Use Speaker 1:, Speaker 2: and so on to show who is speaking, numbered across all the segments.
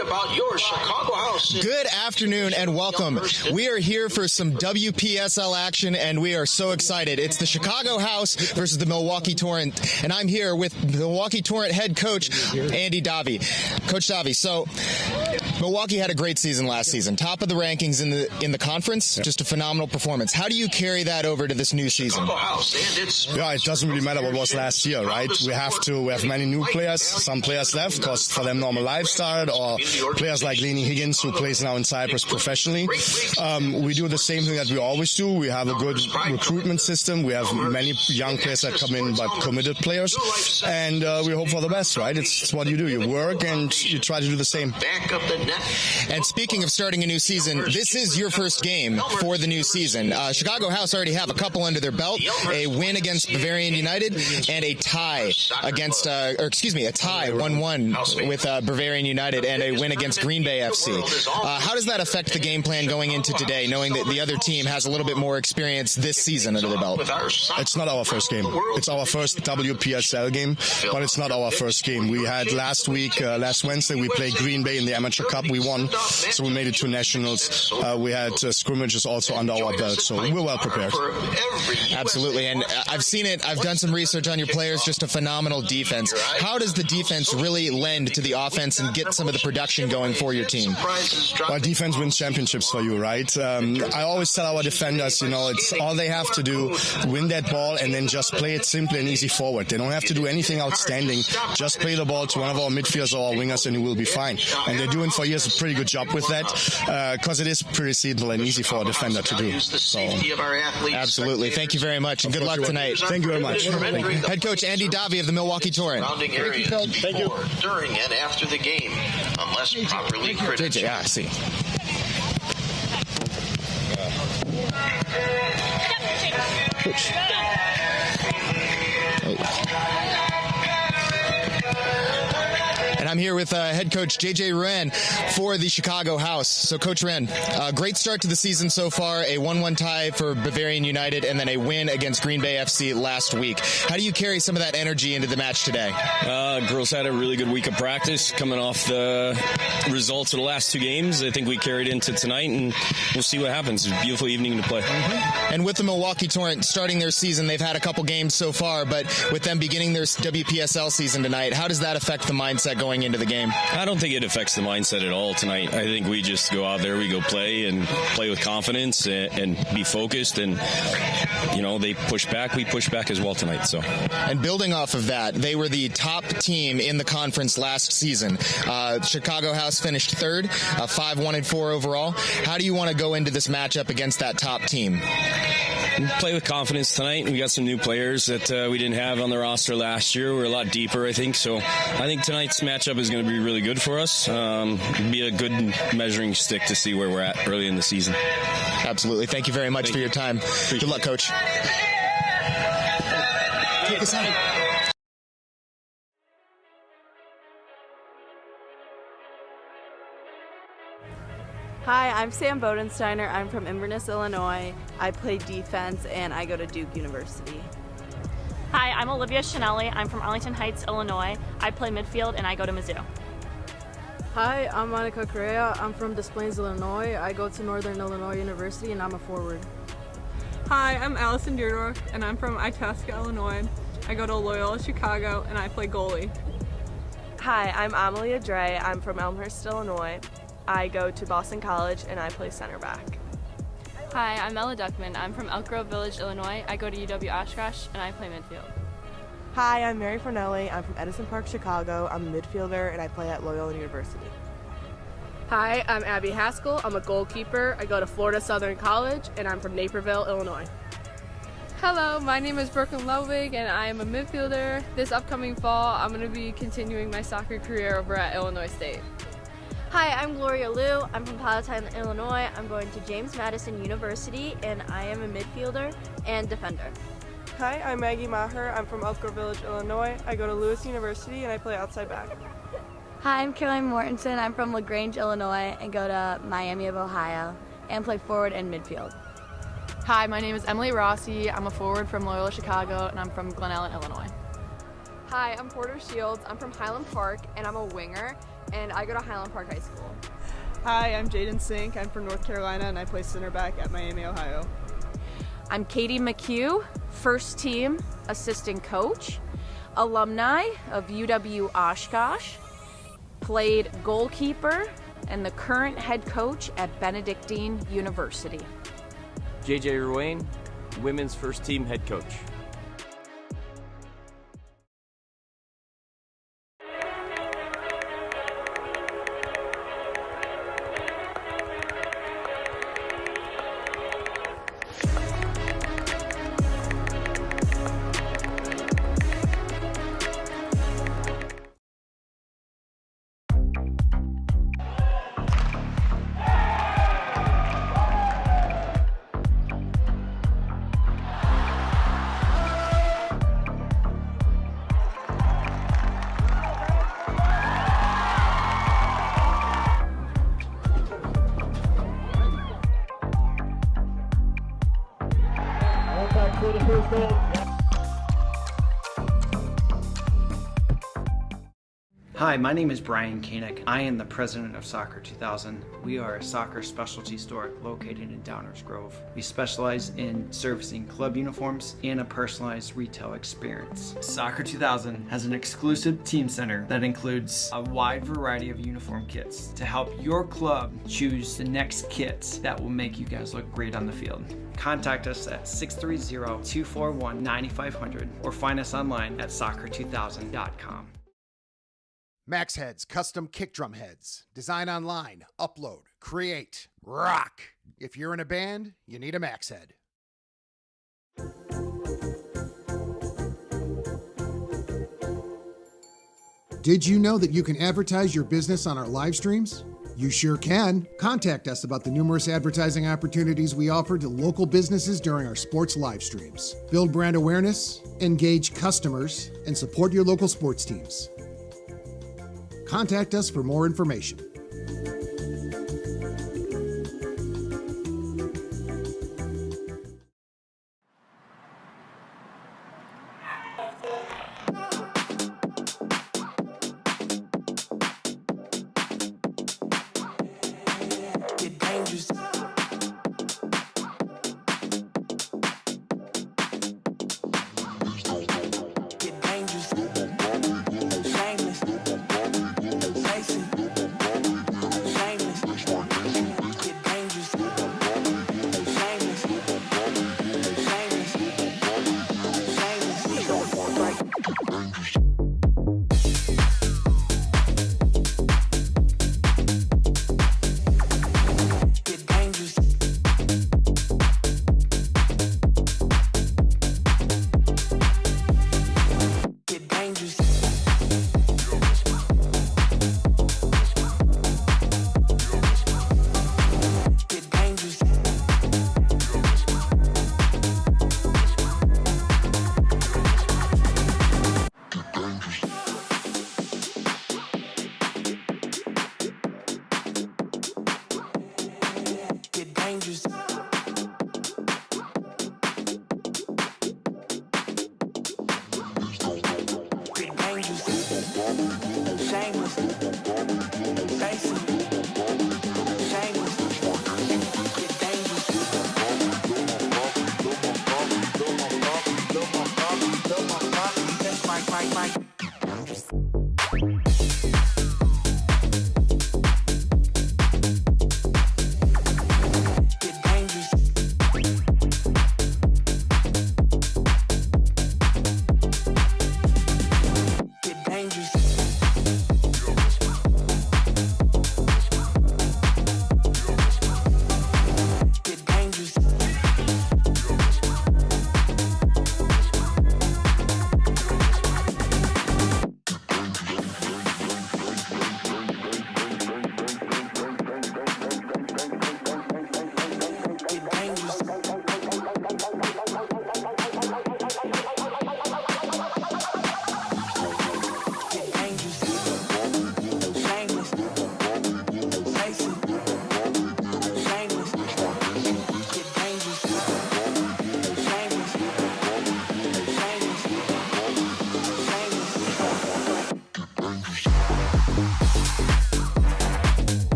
Speaker 1: about your Chicago house.
Speaker 2: Good afternoon and welcome. We are here for some WPSL action and we are so excited. It's the Chicago House versus the Milwaukee Torrent, and I'm here with Milwaukee Torrent head coach Andy Davi. Coach Davi, so Milwaukee had a great season last season, top of the rankings in the conference, just a phenomenal performance. How do you carry that over to this new season?
Speaker 3: Yeah, it doesn't really matter what was last year, right? We have many new players, some players left because for them normal life started, or players like Lenny Higgins who plays now in Cyprus professionally. We do the same thing that we always do. We have a good recruitment system. We have many young players that come in, but committed players, and we hope for the best, right? It's what you do. You work and you try to do the same.
Speaker 2: And speaking of starting a new season, this is your first game for the new season. Chicago House already have a couple under their belt, a win against Bavarian United and a tie against, a tie 1-1 with Bavarian United and a win against Green Bay FC. How does that affect the game plan going into today, knowing that the other team has a little bit more experience this season under their belt?
Speaker 3: It's not our first game. It's our first WPSL game, but it's not our first game. We had last Wednesday, we played Green Bay in the Amateur Cup. We won, so we made it to Nationals. We had scrimmages also under our belt, so we're well prepared.
Speaker 2: Absolutely, and I've seen it. I've done some research on your players, just a phenomenal defense. How does the defense really lend to the offense and get some of the production going for your team?
Speaker 3: Well, defense wins championships for you, right? I always tell our defenders, it's all they have to do, win that ball, and then just play it simple and easy forward. They don't have to do anything outstanding. Just play the ball to one of our midfielders or our wingers, and you will be fine. And they're doing for years a pretty good job with that, because it is pretty simple and easy for a defender to do. So,
Speaker 2: absolutely. Thank you very much, and good luck tonight.
Speaker 3: Thank you very much.
Speaker 2: Head coach Andy Davi of the Milwaukee Torrent.
Speaker 1: Thank you. During and after the game, unless properly critiqued.
Speaker 2: JJ, I see. Coach. And I'm here with head coach J.J. Wren for the Chicago House. So, Coach Wren, great start to the season so far, a 1-1 tie for Bavarian United, and then a win against Green Bay FC last week. How do you carry some of that energy into the match today?
Speaker 4: Girls had a really good week of practice coming off the results of the last two games. I think we carried into tonight, and we'll see what happens. It's a beautiful evening to play.
Speaker 2: And with the Milwaukee Torrent starting their season, they've had a couple games so far, but with them beginning their WPSL season tonight, how does that affect the mindset going into the game?
Speaker 4: I don't think it affects the mindset at all tonight. I think we just go out there, we go play and play with confidence and be focused, and they push back, we push back as well tonight. So,
Speaker 2: and building off of that, they were the top team in the conference last season. Chicago House finished third, 5-1-4 overall. How do you want to go into this matchup against that top team?
Speaker 4: We play with confidence tonight. We got some new players that we didn't have on the roster last year. We're a lot deeper, I think. So I think tonight's matchup is going to be really good for us. Be a good measuring stick to see where we're at early in the season.
Speaker 2: Absolutely. Thank you very much for your time. Good luck, Coach. Take us out.
Speaker 5: Hi, I'm Sam Bodensteiner. I'm from Inverness, Illinois. I play defense and I go to Duke University.
Speaker 6: Hi, I'm Olivia Chanelli. I'm from Arlington Heights, Illinois. I play midfield and I go to Mizzou.
Speaker 7: Hi, I'm Monica Correa. I'm from Des Plaines, Illinois. I go to Northern Illinois University and I'm a forward.
Speaker 8: Hi, I'm Allison Deardorff and I'm from Itasca, Illinois. I go to Loyola Chicago and I play goalie.
Speaker 9: Hi, I'm Amelia Dre. I'm from Elmhurst, Illinois. I go to Boston College and I play center back.
Speaker 10: Hi, I'm Ella Duckman. I'm from Elk Grove Village, Illinois. I go to UW Oshkosh and I play midfield.
Speaker 11: Hi, I'm Mary Fornelli. I'm from Edison Park, Chicago. I'm a midfielder and I play at Loyola University.
Speaker 12: Hi, I'm Abby Haskell. I'm a goalkeeper. I go to Florida Southern College and I'm from Naperville, Illinois.
Speaker 13: Hello, my name is Brooklyn Ludwig and I am a midfielder. This upcoming fall, I'm going to be continuing my soccer career over at Illinois State.
Speaker 14: Hi, I'm Gloria Liu. I'm from Palatine, Illinois. I'm going to James Madison University, and I am a midfielder and defender.
Speaker 15: Hi, I'm Maggie Maher. I'm from Elk Grove Village, Illinois. I go to Lewis University, and I play outside back.
Speaker 16: Hi, I'm Caroline Mortensen. I'm from LaGrange, Illinois, and go to Miami of Ohio, and play forward and midfield.
Speaker 17: Hi, my name is Emily Rossi. I'm a forward from Loyola Chicago, and I'm from Glen Ellen, Illinois.
Speaker 18: Hi, I'm Porter Shields. I'm from Highland Park, and I'm a winger. and I go to Highland Park High School.
Speaker 19: Hi, I'm Jaden Sink. I'm from North Carolina, and I play center back at Miami, Ohio.
Speaker 20: I'm Katie McHugh, first team assistant coach, alumni of UW Oshkosh, played goalkeeper, and the current head coach at Benedictine University.
Speaker 21: JJ Ruane, women's first team head coach.
Speaker 22: Hi, my name is Brian Koenig. I am the president of Soccer 2000. We are a soccer specialty store located in Downers Grove. We specialize in servicing club uniforms and a personalized retail experience. Soccer 2000 has an exclusive team center that includes a wide variety of uniform kits to help your club choose the next kits that will make you guys look great on the field. Contact us at 630-241-9500 or find us online at soccer2000.com.
Speaker 23: Max Heads, custom kick drum heads. Design online, upload, create, rock. If you're in a band, you need a Max Head. Did you know that you can advertise your business on our live streams? You sure can. Contact us about the numerous advertising opportunities we offer to local businesses during our sports live streams. Build brand awareness, engage customers, and support your local sports teams. Contact us for more information.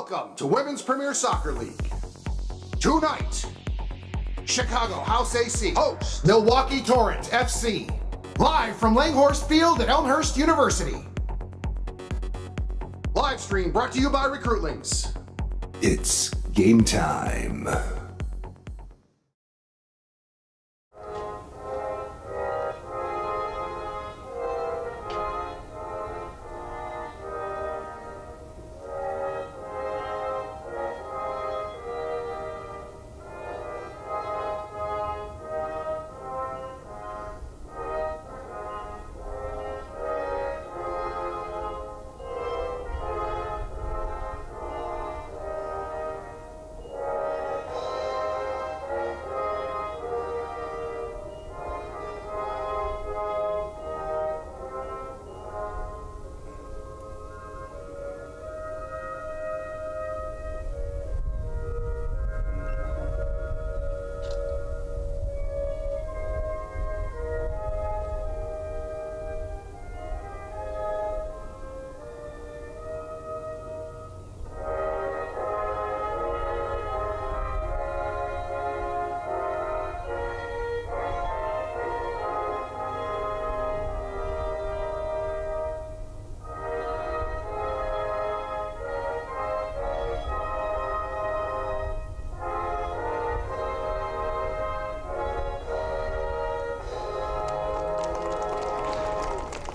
Speaker 23: Welcome to Women's Premier Soccer League. Tonight, Chicago House AC hosts Milwaukee Torrent FC. Live from Langhorst Field at Elmhurst University. Live stream brought to you by Recruitlings. It's game time.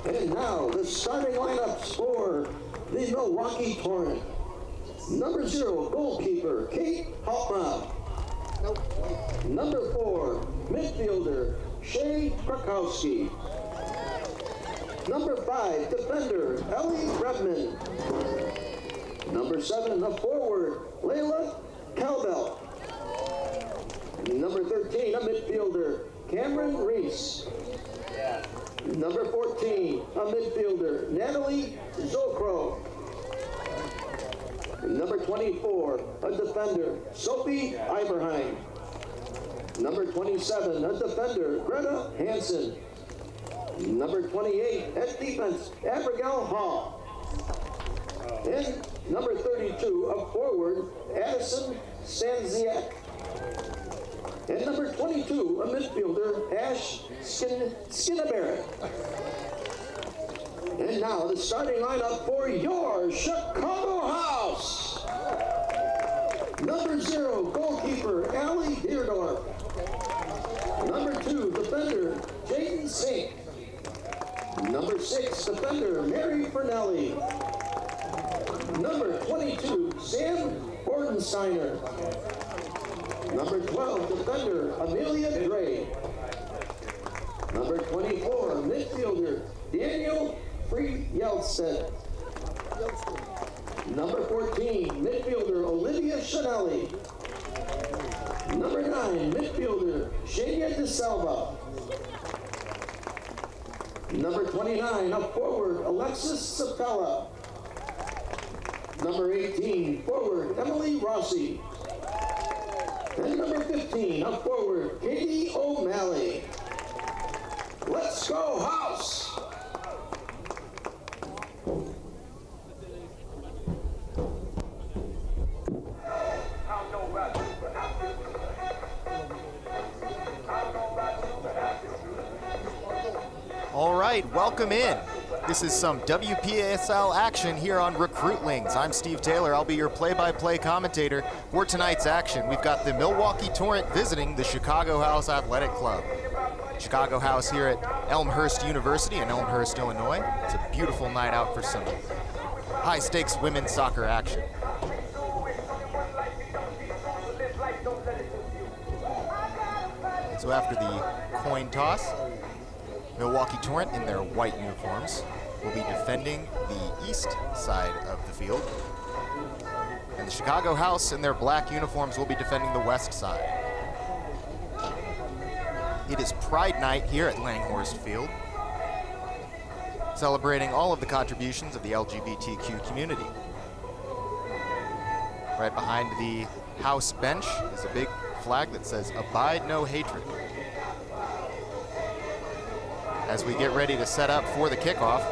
Speaker 1: And now the starting lineups for the Milwaukee Torrent. Number 0, goalkeeper, Kate Haltman. Number 4, midfielder, Shay Krakowski. Number 5, defender, Ellie Redman. Number 7, the forward, Layla Cowbell. Number 13, a midfielder, Cameron Reese. Number 14, a midfielder, Natalie Zokro. Number 24, a defender, Sophie Iberheim. Number 27, a defender, Greta Hansen. Number 28, at defense, Abigail Hall. And number 32, a forward, Addison Stanziak. And number 22, a midfielder, Ash Skinnaberry. And now the starting lineup for your Chicago House. Number 0, goalkeeper, Allie Deerdorf. Number 2, defender, Jaden Sink. Number 6, defender, Mary Fernelli. Number 22, Sam Bordensteiner. Number 12, defender, Amelia Gray. Number 24, midfielder, Daniel Free-Yelstead. Number 14, midfielder, Olivia Chanelli. Number 9, midfielder, Shania DeSalva. Number 29, up forward, Alexis Sapella. Number 18, forward, Emily Rossi. And number 15, up forward, Katie O'Malley. Let's go, House!
Speaker 2: All right, welcome in. This is some WPSL action here on Recruitlings. I'm Steve Taylor. I'll be your play-by-play commentator for tonight's action. We've got the Milwaukee Torrent visiting the Chicago House Athletic Club. Chicago House here at Elmhurst University in Elmhurst, Illinois. It's a beautiful night out for some high-stakes women's soccer action. So after the coin toss, Milwaukee Torrent in their white uniforms will be defending the east side of the field. And the Chicago House in their black uniforms will be defending the west side. It is Pride Night here at Langhorst Field, celebrating all of the contributions of the LGBTQ community. Right behind the House bench is a big flag that says, "Abide no hatred." As we get ready to set up for the kickoff,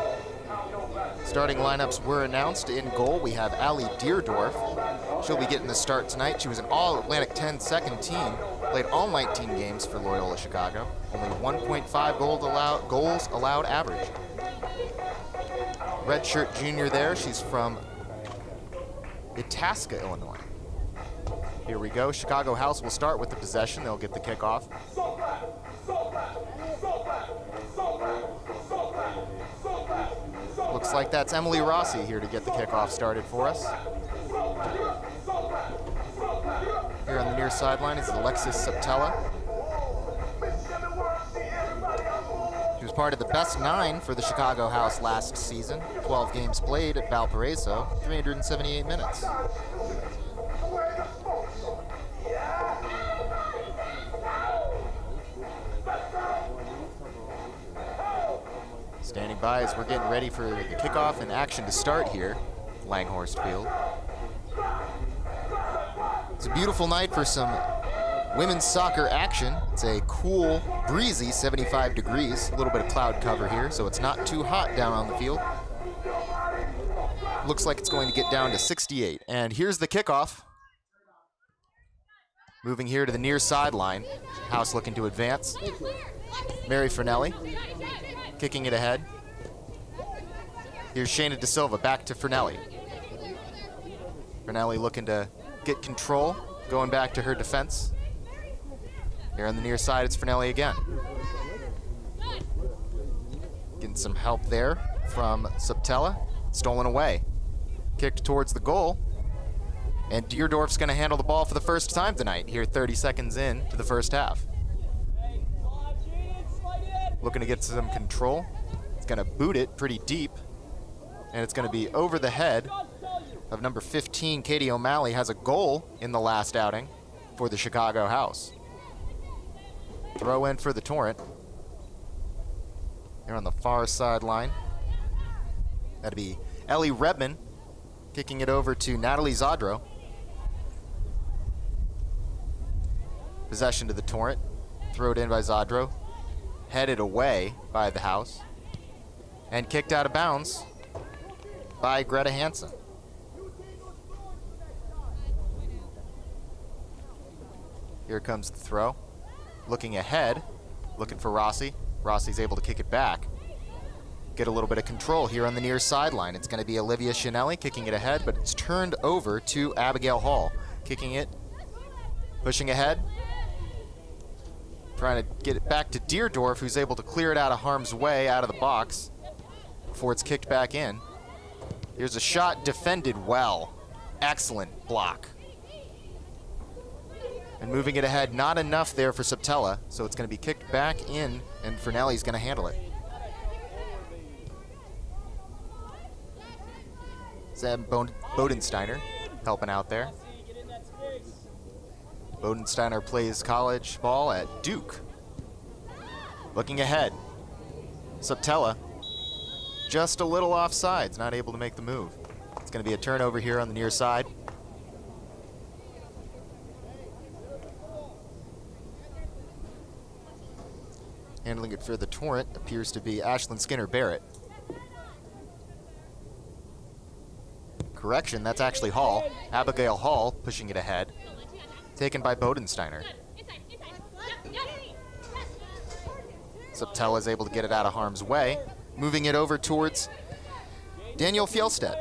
Speaker 2: Starting lineups were announced. In goal, we have Allie Deerdorf. She'll be getting the start tonight. She was an All-Atlantic 10 second team, played all 19 games for Loyola Chicago. Only 1.5 goals allowed average. Redshirt junior there, she's from Itasca, Illinois. Here we go. Chicago House will start with the possession. They'll get the kickoff. Looks like that's Emily Rossi here to get the kickoff started for us. Here on the near sideline is Alexis Septella. She was part of the best 9 for the Chicago House last season. 12 games played at Valparaiso, 378 minutes. Standing by as we're getting ready for the kickoff and action to start here, Langhorst Field. It's a beautiful night for some women's soccer action. It's a cool, breezy 75 degrees, a little bit of cloud cover here, so it's not too hot down on the field. Looks like it's going to get down to 68. And here's the kickoff. Moving here to the near sideline. House looking to advance. Mary Fernelli kicking it ahead. Here's Shayna De Silva back to Fernelli. Fernelli looking to get control, going back to her defense. Here on the near side, it's Fernelli again. Getting some help there from Septella. Stolen away. Kicked towards the goal. And Deerdorf's going to handle the ball for the first time tonight, here 30 seconds in to the first half. Looking to get some control. It's going to boot it pretty deep. And it's going to be over the head of number 15, Katie O'Malley. Has a goal in the last outing for the Chicago House. Throw in for the Torrent. Here on the far sideline. That'd be Ellie Redman kicking it over to Natalie Zadro. Possession to the Torrent. Thrown in by Zadro. Headed away by the House. And kicked out of bounds by Greta Hansen. Here comes the throw. Looking ahead, looking for Rossi. Rossi's able to kick it back. Get a little bit of control here on the near sideline. It's going to be Olivia Shinelli kicking it ahead, but it's turned over to Abigail Hall. Kicking it, pushing ahead. Trying to get it back to Deerdorf, who's able to clear it out of harm's way, out of the box, before it's kicked back in. Here's a shot defended well. Excellent block. And moving it ahead, not enough there for Septella, so it's going to be kicked back in, and Fernelli's going to handle it. Zeb Bodensteiner helping out there. Bodensteiner plays college ball at Duke. Looking ahead, Septella just a little offsides, not able to make the move. It's going to be a turnover here on the near side. Handling it for the Torrent appears to be Ashlyn Skinner-Barrett. Correction, that's actually Hall. Abigail Hall pushing it ahead. Taken by Bodensteiner. Septella is able to get it out of harm's way. Moving it over towards Daniel Fjellstedt.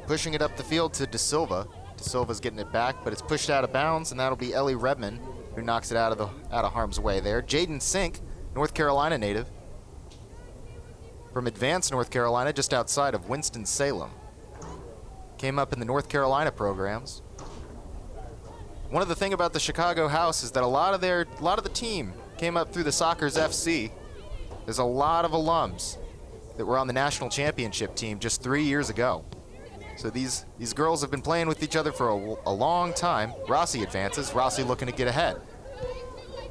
Speaker 2: Pushing it up the field to De Silva. De Silva's getting it back, but it's pushed out of bounds, and that'll be Ellie Redman who knocks it out of harm's way there. Jaden Sink, North Carolina native, from Advanced North Carolina, just outside of Winston-Salem. Came up in the North Carolina programs. One of the things about the Chicago House is that a lot of the team came up through the Soccer's FC. There's a lot of alums that were on the national championship team just 3 years ago. So these girls have been playing with each other for a long time. Rossi advances. Rossi looking to get ahead.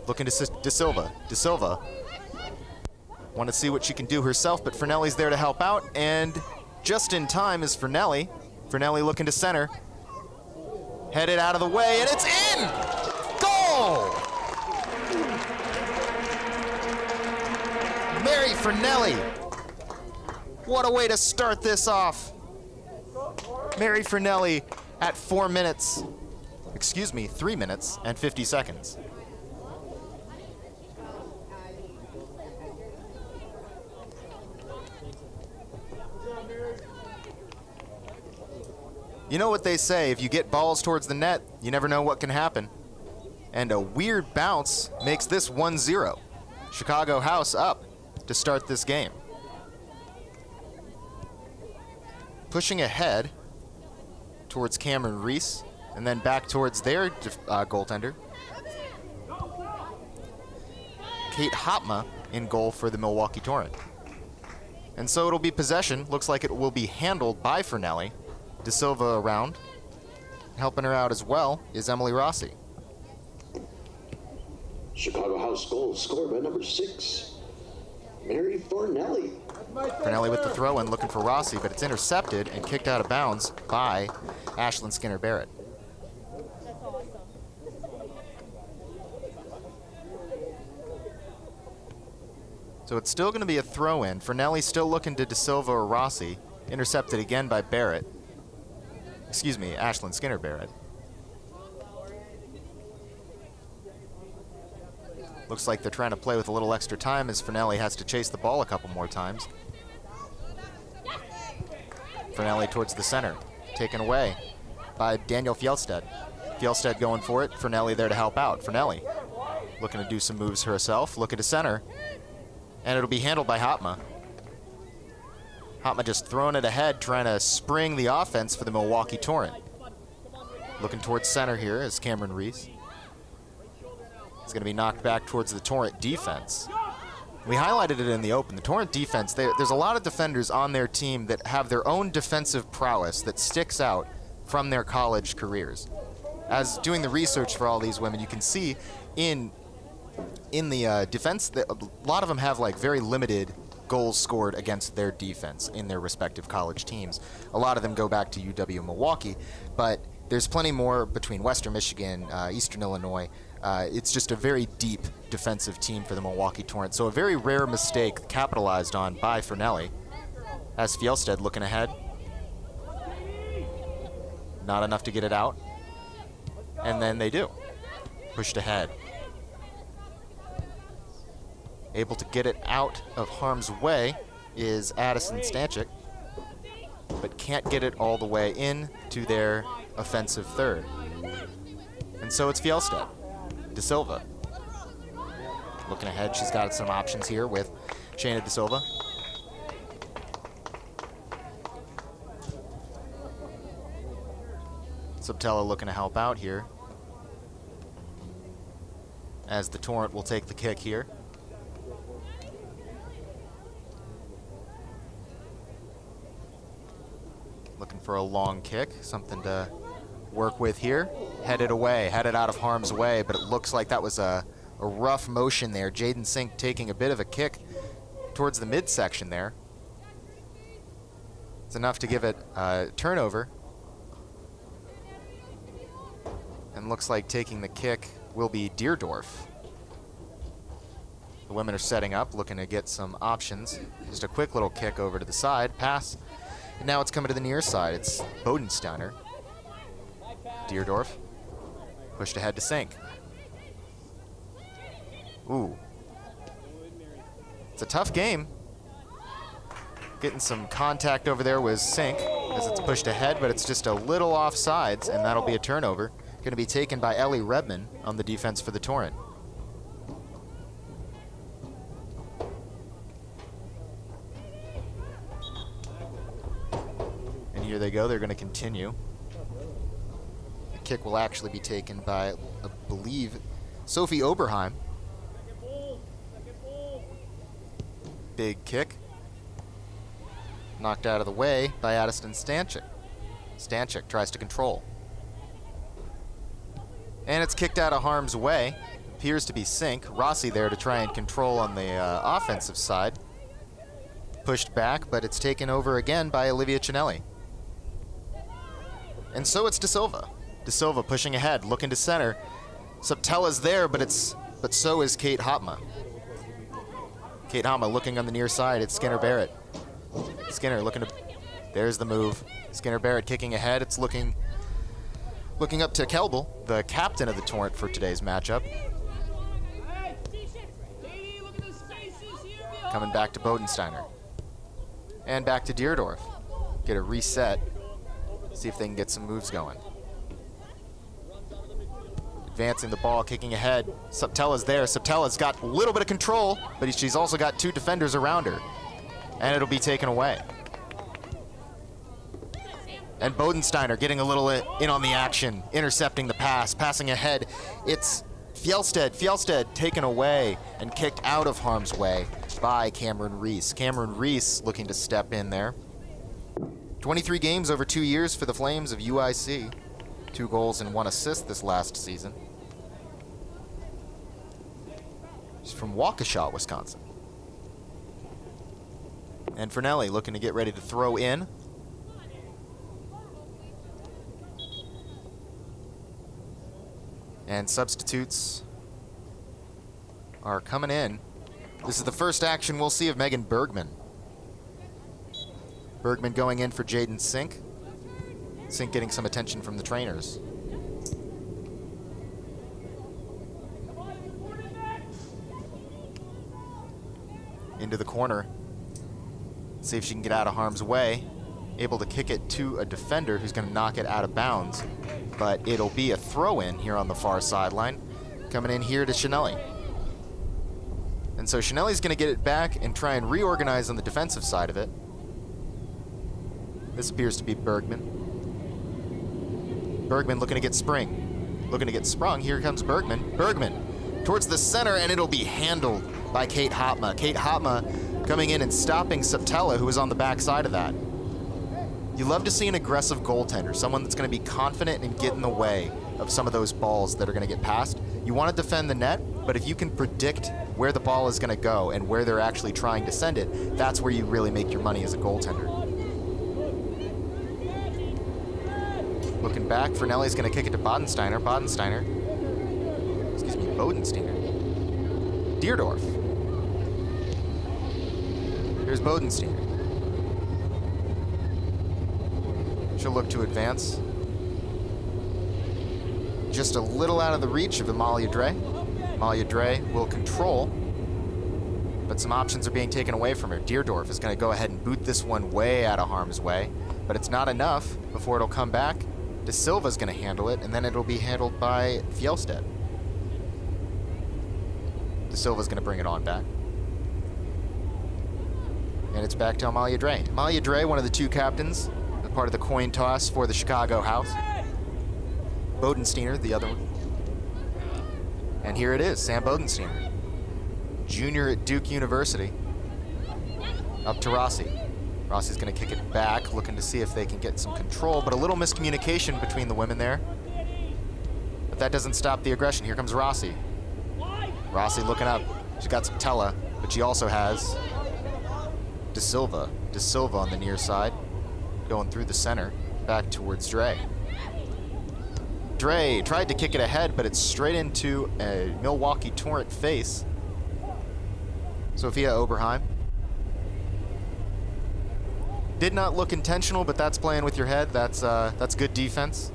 Speaker 2: Looking to De Silva. De Silva want to see what she can do herself, but Fernelli's there to help out, and just in time is Fernelli. Fernelli looking to center. Headed out of the way, and it's in! Goal! Fernelli. What a way to start this off. Mary Fernelli at 3 minutes and 50 seconds. You know what they say, if you get balls towards the net, you never know what can happen. And a weird bounce makes this 1-0. Chicago House up to start this game. Pushing ahead towards Cameron Reese, and then back towards their goaltender. Kate Hopma in goal for the Milwaukee Torrent. And so it'll be possession. Looks like it will be handled by Fernelli. De Silva around. Helping her out as well is Emily Rossi.
Speaker 1: Chicago House goal scored by number 6, Mary Fernelli.
Speaker 2: Fernelli with the throw-in, looking for Rossi, but it's intercepted and kicked out of bounds by Ashlyn Skinner-Barrett. So it's still going to be a throw-in. Fernelli still looking to De Silva or Rossi. Intercepted again by Barrett. Excuse me, Ashlyn Skinner-Barrett. Looks like they're trying to play with a little extra time as Fernelli has to chase the ball a couple more times. Fernelli towards the center, taken away by Daniel Fjellstedt. Fjellstedt going for it, Fernelli there to help out. Fernelli looking to do some moves herself, looking to center, and it'll be handled by Hopma. Hopma just throwing it ahead, trying to spring the offense for the Milwaukee Torrent. Looking towards center here is Cameron Reese. It's going to be knocked back towards the Torrent defense. We highlighted it in the open. The Torrent defense, there's a lot of defenders on their team that have their own defensive prowess that sticks out from their college careers. As doing the research for all these women, you can see in the defense that a lot of them have like very limited goals scored against their defense in their respective college teams. A lot of them go back to UW Milwaukee, but there's plenty more between Western Michigan, Eastern Illinois. It's just a very deep defensive team for the Milwaukee Torrent. So a very rare mistake capitalized on by Fernelli. As Fjellstedt looking ahead. Not enough to get it out. And then they do. Pushed ahead. Able to get it out of harm's way is Addison Stanchik, but can't get it all the way in to their offensive third. And so it's Fjellstedt. De Silva. Looking ahead, she's got some options here with Shayna De Silva. Subtella looking to help out here, as the Torrent will take the kick here. Looking for a long kick, something to work with here. Headed away, headed out of harm's way, but it looks like that was a rough motion there. Jaden Sink taking a bit of a kick towards the midsection there. It's enough to give it a turnover. And looks like taking the kick will be Deerdorf. The women are setting up, looking to get some options. Just a quick little kick over to the side, pass. And now it's coming to the near side. It's Bodensteiner. Deerdorf. Pushed ahead to Sink. Ooh. It's a tough game. Getting some contact over there was Sink as it's pushed ahead, but it's just a little offsides, and that'll be a turnover. Going to be taken by Ellie Redman on the defense for the Torrent. And here they go. They're going to continue. The kick will actually be taken by, I believe, Sophie Oberheim. Big kick. Knocked out of the way by Addison Stanchik. Stanchik tries to control. And it's kicked out of harm's way. Appears to be Sink. Rossi there to try and control on the offensive side. Pushed back, but it's taken over again by Olivia Cinelli. And so it's De Silva. De Silva pushing ahead, looking to center. Subtella's there, but so is Kate Hopma. Kate Hama looking on the near side. It's Skinner Barrett. Skinner looking to, there's the move. Skinner Barrett kicking ahead. It's looking up to Kelbel, the captain of the Torrent for today's matchup. Coming back to Bodensteiner. And back to Deerdorf. Get a reset. See if they can get some moves going. Advancing the ball, kicking ahead. Subtela's there. Subtela's got a little bit of control, but she's also got 2 defenders around her. And it'll be taken away. And Bodensteiner getting a little in on the action, intercepting the pass, passing ahead. It's Fjellstedt. Fjellstedt taken away and kicked out of harm's way by Cameron Reese. Cameron Reese looking to step in there. 23 games over 2 years for the Flames of UIC. 2 goals and 1 assist this last season. She's from Waukesha, Wisconsin. And Fernelli looking to get ready to throw in. And substitutes are coming in. This is the first action we'll see of Megan Bergman. Bergman going in for Jaden Sink. Sink getting some attention from the trainers. Into the corner. See if she can get out of harm's way. Able to kick it to a defender who's going to knock it out of bounds. But it'll be a throw-in here on the far sideline. Coming in here to Chanelli. And so Chanelli's going to get it back and try and reorganize on the defensive side of it. This appears to be Bergman. Bergman looking to get looking to get sprung. Here comes Bergman. Bergman towards the center, and it'll be handled by Kate Hotma. Kate Hotma coming in and stopping Subtela, who was on the back side of that. You love to see an aggressive goaltender, someone that's going to be confident and get in the way of some of those balls that are going to get passed. You want to defend the net, but if you can predict where the ball is going to go and where they're actually trying to send it, that's where you really make your money as a goaltender. Looking back, Fernelli's going to kick it to Bodensteiner. Bodensteiner. Bodensteiner. Deerdorf. Here's Bodensteiner. She'll look to advance. Just a little out of the reach of Amalia Dre. Amalia Dre will control, but some options are being taken away from her. Deerdorf is going to go ahead and boot this one way out of harm's way, but it's not enough before it'll come back. De Silva's going to handle it, and then it'll be handled by Fjellstedt. De Silva's going to bring it on back. And it's back to Amalia Dre. Amalia Dre, one of the 2 captains, part of the coin toss for the Chicago House. Bodensteiner, the other one. And here it is, Sam Bodensteiner, junior at Duke University. Up to Rossi. Rossi's going to kick it back, looking to see if they can get some control, but a little miscommunication between the women there. But that doesn't stop the aggression. Here comes Rossi. Rossi looking up. She's got Subtela, but she also has De Silva. De Silva on the near side, going through the center, back towards Dre. Dre tried to kick it ahead, but it's straight into a Milwaukee Torrent face. Sophia Oberheim. Did not look intentional, but that's playing with your head. That's good defense.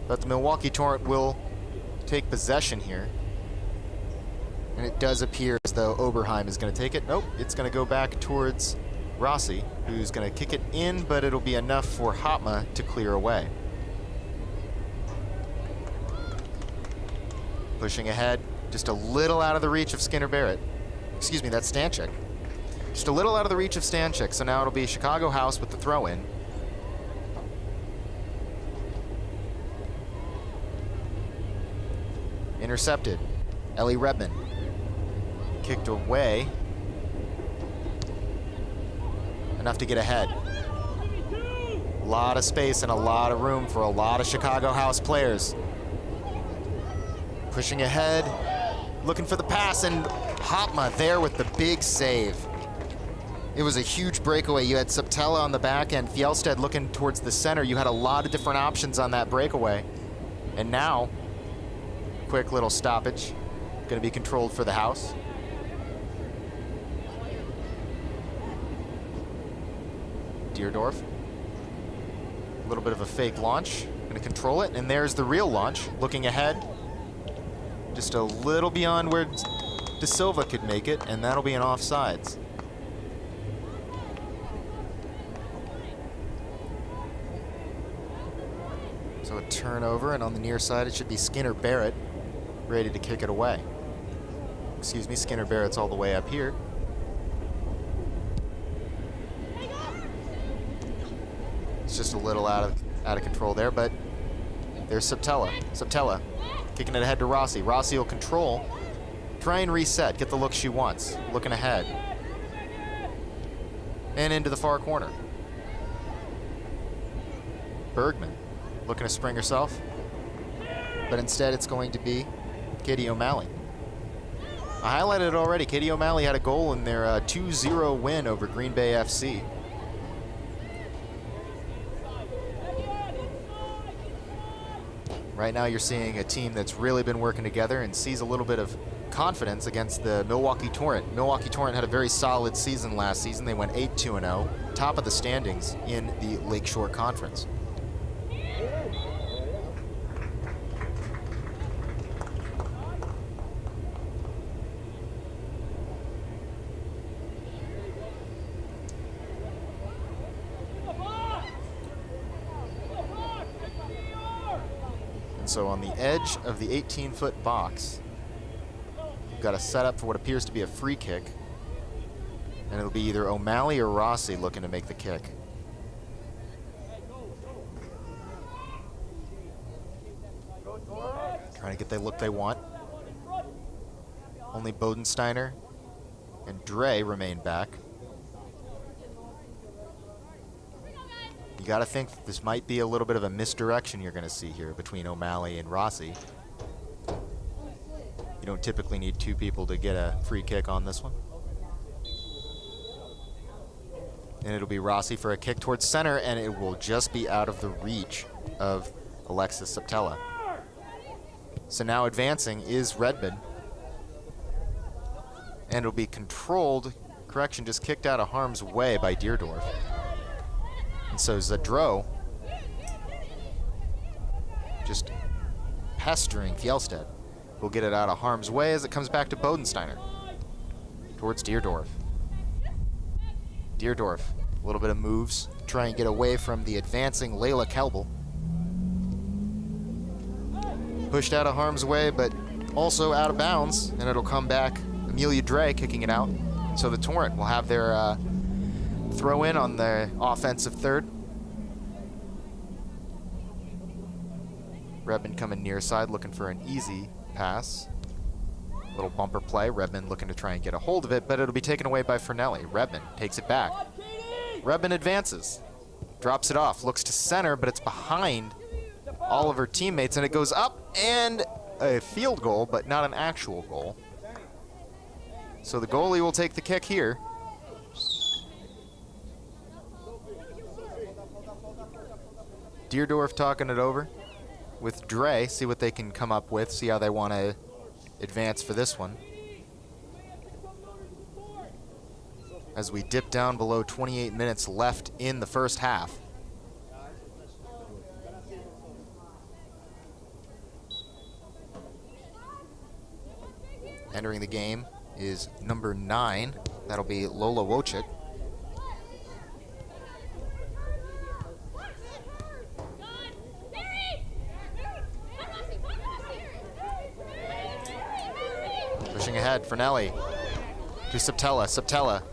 Speaker 2: But the Milwaukee Torrent will take possession here. And it does appear as though Oberheim is going to take it. Nope, it's going to go back towards Rossi, who's going to kick it in, but it'll be enough for Hotma to clear away. Pushing ahead, just a little out of the reach of Skinner Barrett. Excuse me, that's Stanchik. Just a little out of the reach of Stanchik, so now it'll be Chicago House with the throw-in. Intercepted. Ellie Redman. Kicked away. Enough to get ahead. A lot of space and a lot of room for a lot of Chicago House players. Pushing ahead, looking for the pass, and Hotma there with the big save. It was a huge breakaway. You had Subtela on the back end, Fjellstedt looking towards the center. You had a lot of different options on that breakaway, And now, quick little stoppage. Going to be controlled for the house. Deerdorf. A little bit of a fake launch. Going to control it. And there's the real launch. Looking ahead. Just a little beyond where De Silva could make it. And that'll be an offsides. So a turnover, and on the near side it should be Skinner Barrett ready to kick it away. Excuse me, Skinner Barrett's all the way up here. It's just a little out of control there, but there's Subtella. Subtella kicking it ahead to Rossi. Rossi will control, try and reset, get the look she wants. Looking ahead. And into the far corner. Bergman looking to spring herself, but instead it's going to be Katie O'Malley. I highlighted it already. Katie O'Malley had a goal in their 2-0 win over Green Bay FC. Right now you're seeing a team that's really been working together and sees a little bit of confidence against the Milwaukee Torrent. Milwaukee Torrent had a very solid season last season. They went 8-2-0, top of the standings in the Lakeshore Conference. So on the edge of the 18-foot box, you've got a setup for what appears to be a free kick. And it'll be either O'Malley or Rossi looking to make the kick. Trying to get the look they want. Only Bodensteiner and Dre remain back. You got to think that this might be a little bit of a misdirection you're going to see here between O'Malley and Rossi. You don't typically need two people to get a free kick on this one. And it'll be Rossi for a kick towards center, and it will just be out of the reach of Alexis Subtella. So now advancing is Redmond. And it'll be controlled, correction, just kicked out of harm's way by Deerdorf. And so Zadro just pestering Fjellstedt. Will get it out of harm's way as it comes back to Bodensteiner. Towards Deerdorf. Deerdorf, a little bit of moves, try and get away from the advancing Layla Kelbel. Pushed out of harm's way, but also out of bounds, and it'll come back. Amelia Dre kicking it out. So the Torrent will have their throw in on the offensive third. Redmond coming near side, looking for an easy pass. Little bumper play. Redmond looking to try and get a hold of it, but it'll be taken away by Fernelli. Redmond takes it back. Redmond advances. Drops it off. Looks to center, but it's behind all of her teammates, and it goes up, and a field goal, but not an actual goal. So the goalie will take the kick here. Deerdorf talking it over with Dre, see what they can come up with, see how they want to advance for this one. As we dip down below 28 minutes left in the first half. Entering the game is number 9. That'll be Lola Wojcik. Pushing ahead, Fernelli to Subtella.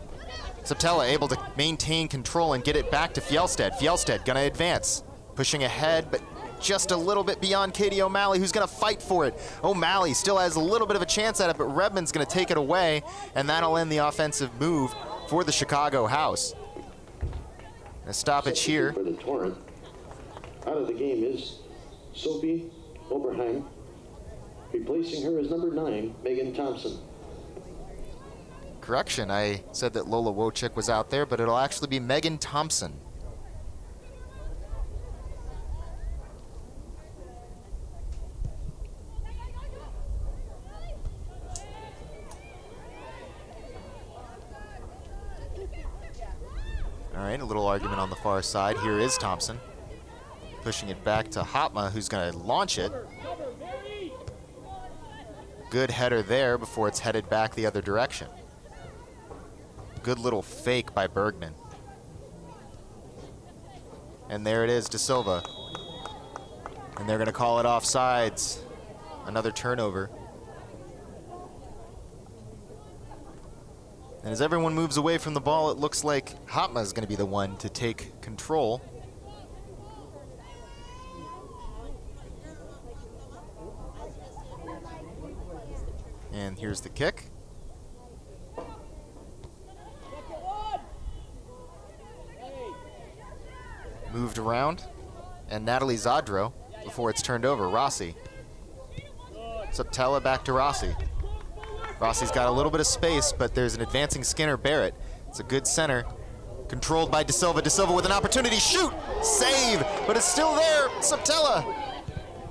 Speaker 2: Subtella able to maintain control and get it back to Fjellstedt. Fjellstedt gonna advance. Pushing ahead, but just a little bit beyond Katie O'Malley, who's gonna fight for it. O'Malley still has a little bit of a chance at it, but Redmond's gonna take it away, and that'll end the offensive move for the Chicago House. A stoppage here.
Speaker 1: For the Torrent. Out of the game is Sophie Oberheim. Replacing her is number 9, Megan Thompson.
Speaker 2: Correction, I said that Lola Wojcik was out there, but it'll actually be Megan Thompson. point. A little argument on the far side. Here is Thompson. Pushing it back to Hotma, who's going to launch it. Good header there before it's headed back the other direction. Good little fake by Bergman. And there it is, De Silva. And they're going to call it offsides. Another turnover. And as everyone moves away from the ball, it looks like Hotma is going to be the one to take control. And here's the kick. Moved around. And Natalie Zadro before it's turned over. Rossi. Subtella back to Rossi. Rossi's got a little bit of space, but there's an advancing Skinner Barrett. It's a good center. Controlled by De Silva. De Silva with an opportunity. Shoot! Save! But it's still there. Subtella.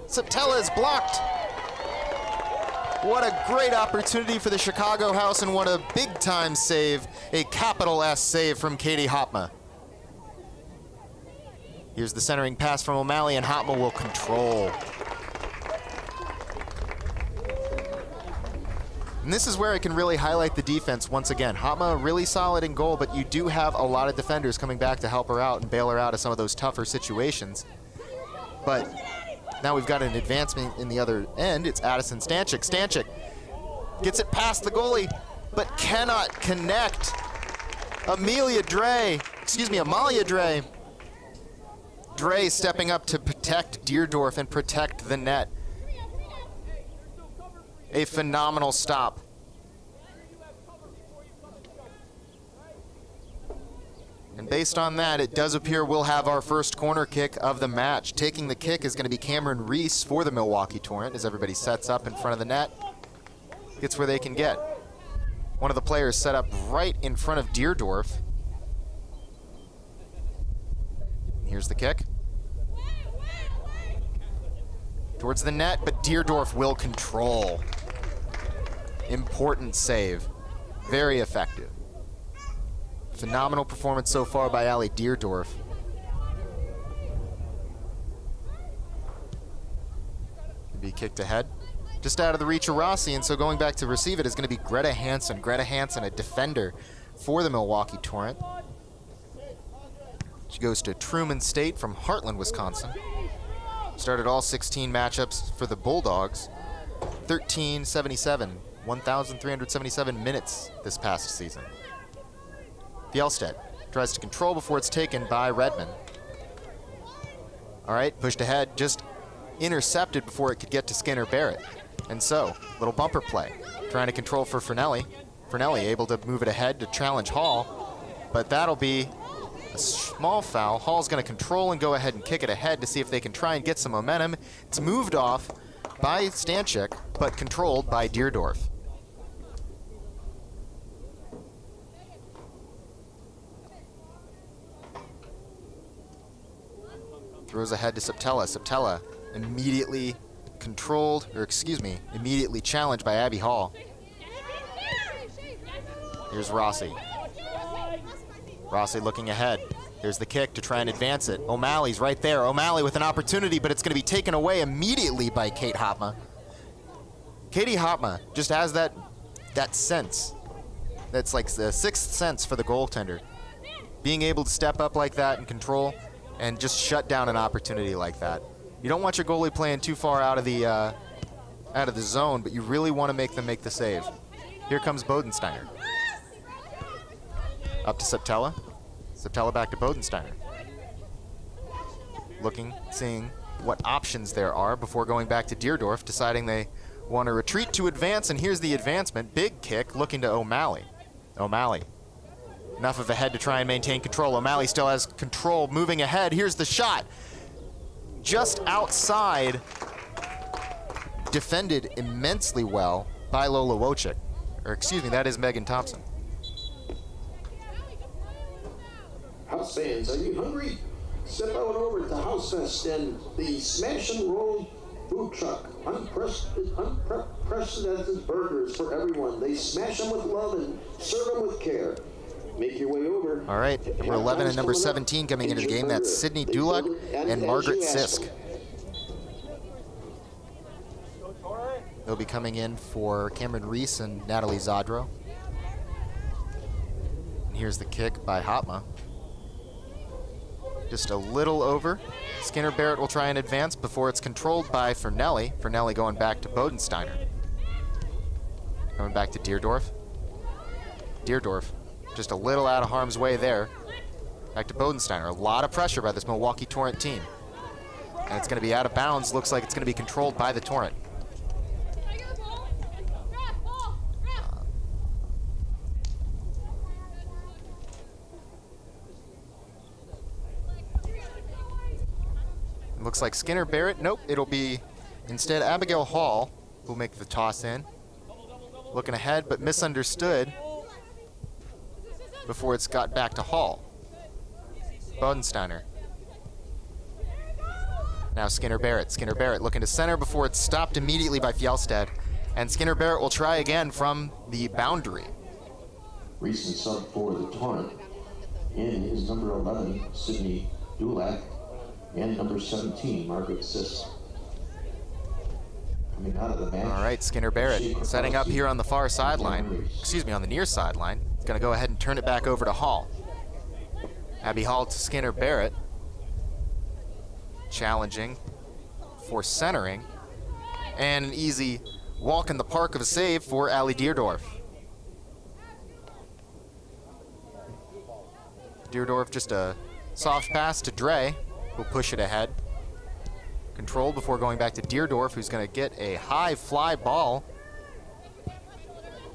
Speaker 2: Subtella is blocked. What a great opportunity for the Chicago House, and what a big-time save. A capital S save from Katie Hotma. Here's the centering pass from O'Malley, and Hotma will control. And this is where I can really highlight the defense once again. Hotma really solid in goal, but you do have a lot of defenders coming back to help her out and bail her out of some of those tougher situations. But now we've got an advancement in the other end. It's Addison Stanchik. Stanchik gets it past the goalie, but cannot connect. Amalia Dre. Dre stepping up to protect Deerdorf and protect the net. A phenomenal stop. And based on that, it does appear we'll have our first corner kick of the match. Taking the kick is going to be Cameron Reese for the Milwaukee Torrent as everybody sets up in front of the net. Gets where they can get. One of the players set up right in front of Deerdorf. Here's the kick. Towards the net, but Deerdorf will control. Important save. Very effective. Phenomenal performance so far by Allie Deerdorf. Be kicked ahead. Just out of the reach of Rossi, and so going back to receive it is going to be Greta Hansen. Greta Hansen, a defender for the Milwaukee Torrent. She goes to Truman State from Heartland, Wisconsin. Started all 16 matchups for the Bulldogs. 1,377 minutes this past season. Fjellstedt tries to control before it's taken by Redmond. All right, pushed ahead, just intercepted before it could get to Skinner Barrett. And so, little bumper play. Trying to control for Fernelli. Fernelli able to move it ahead to challenge Hall, but that'll be a small foul. Hall's going to control and go ahead and kick it ahead to see if they can try and get some momentum. It's moved off by Stanchik, but controlled by Deerdorf. Throws ahead to Subtella. Subtella immediately immediately challenged by Abby Hall. Here's Rossi. Rossi looking ahead. Here's the kick to try and advance it. O'Malley's right there. O'Malley with an opportunity, but it's going to be taken away immediately by Kate Hotma. Katie Hotma just has that sense. That's like the sixth sense for the goaltender. Being able to step up like that and control and just shut down an opportunity like that. You don't want your goalie playing too far out of the zone, but you really want to make them make the save. Here comes Bodensteiner. Up to Subtella. Subtella back to Bodensteiner. Looking, seeing what options there are before going back to Deerdorf, deciding they want to retreat to advance, and here's the advancement. Big kick, looking to O'Malley. O'Malley. Enough of a head to try and maintain control. O'Malley still has control, moving ahead. Here's the shot. Just outside. Defended immensely well by Lola Wojcik. Or excuse me, that is Megan Thompson.
Speaker 1: House fans, are you hungry? Step out over to House Fest and the Smash and Roll food truck. Unprecedented burgers for everyone. They smash them with love and serve them with care. Make your way over.
Speaker 2: All right, number 11 and number 17 coming into the game. That's Sydney Dulac and Margaret Sisk. They'll be coming in for Cameron Reese and Natalie Zadro. And here's the kick by Hotma. Just a little over. Skinner Barrett will try and advance before it's controlled by Fernelli. Fernelli going back to Bodensteiner. Coming back to Deerdorf. Deerdorf just a little out of harm's way there. Back to Bodensteiner. A lot of pressure by this Milwaukee Torrent team. And it's going to be out of bounds. Looks like it's going to be controlled by the Torrent. Looks like Skinner Barrett. Nope, it'll be instead Abigail Hall who'll make the toss in. Looking ahead, but misunderstood before it's got back to Hall. Bodensteiner. Now Skinner Barrett. Skinner Barrett looking to center before it's stopped immediately by Fjellstead. And Skinner Barrett will try again from the boundary.
Speaker 1: Recent sub for the Torrent in is number 11, Sydney Dulac, and number 17, Margaret Sisk. Coming out of the match.
Speaker 2: All right, Skinner Barrett setting up here on the far sideline. Excuse me, on the near sideline. Going to go ahead and turn it back over to Hall. Abby Hall to Skinner Barrett. Challenging for centering. And an easy walk in the park of a save for Allie Deerdorf. Deerdorf just a soft pass to Dre. Will push it ahead. Control before going back to Deerdorf, who's going to get a high fly ball.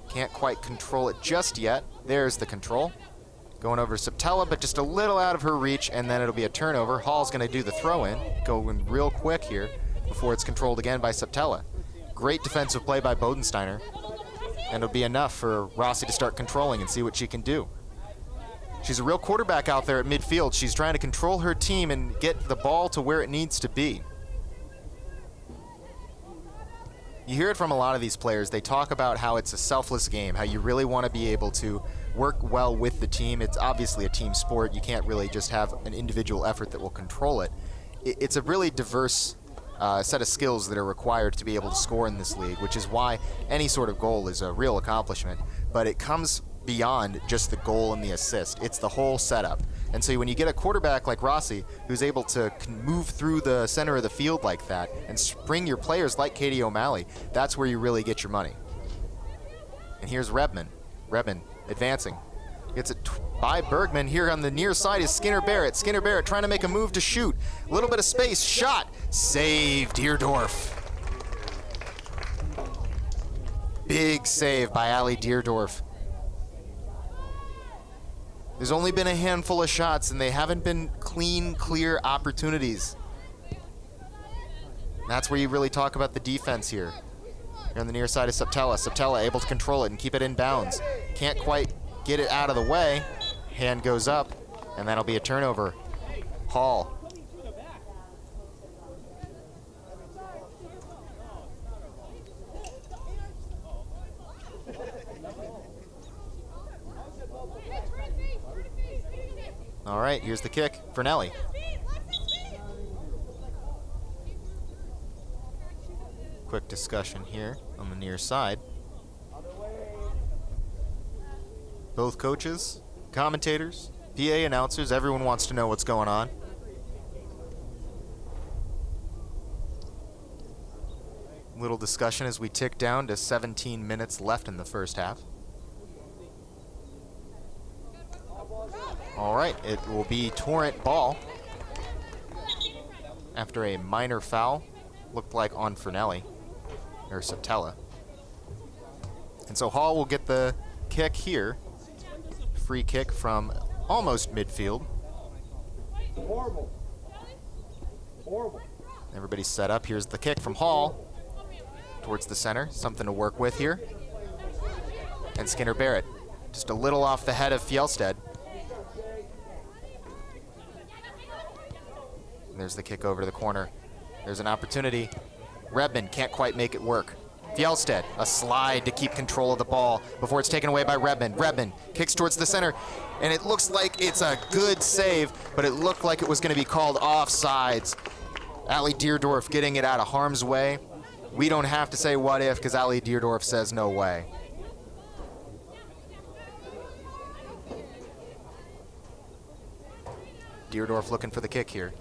Speaker 2: Can't quite control it just yet. There's the control. Going over to Subtella, but just a little out of her reach, and then it'll be a turnover. Hall's going to do the throw-in. Going real quick here before it's controlled again by Subtella. Great defensive play by Bodensteiner. And it'll be enough for Rossi to start controlling and see what she can do. She's a real quarterback out there at midfield. She's trying to control her team and get the ball to where it needs to be. You hear it from a lot of these players. They talk about how it's a selfless game, how you really want to be able to work well with the team. It's obviously a team sport. You can't really just have an individual effort that will control it. It's a really diverse set of skills that are required to be able to score in this league, which is why any sort of goal is a real accomplishment. But it comes beyond just the goal and the assist. It's the whole setup. And so when you get a quarterback like Rossi, who's able to move through the center of the field like that and spring your players like Katie O'Malley, that's where you really get your money. And here's Rebman. Rebman advancing. Gets it by Bergman. Here on the near side is Skinner Barrett. Skinner Barrett trying to make a move to shoot. A little bit of space. Shot. Save Deerdorf. Big save by Allie Deerdorf. There's only been a handful of shots, and they haven't been clean, clear opportunities. That's where you really talk about the defense here. Here on the near side is Subtella. Subtella able to control it and keep it in bounds. Can't quite get it out of the way. Hand goes up, and that'll be a turnover. Hall. All right, here's the kick for Nelly. Quick discussion here on the near side. Both coaches, commentators, PA announcers, everyone wants to know what's going on. Little discussion as we tick down to 17 minutes left in the first half. All right, it will be Torrent ball after a minor foul, looked like on Fernelli, or Subtella. And so Hall will get the kick here. Free kick from almost midfield.
Speaker 3: Horrible. Horrible.
Speaker 2: Everybody's set up. Here's the kick from Hall towards the center. Something to work with here. And Skinner Barrett, just a little off the head of Fjellstead. There's the kick over to the corner. There's an opportunity. Rebman can't quite make it work. Fjellstedt, a slide to keep control of the ball before it's taken away by Redmond. Redmond kicks towards the center, and it looks like it's a good save, but it looked like it was going to be called offsides. Ali Deerdorf getting it out of harm's way. We don't have to say what if, because Ali Deerdorf says no way. Deerdorf looking for the kick here.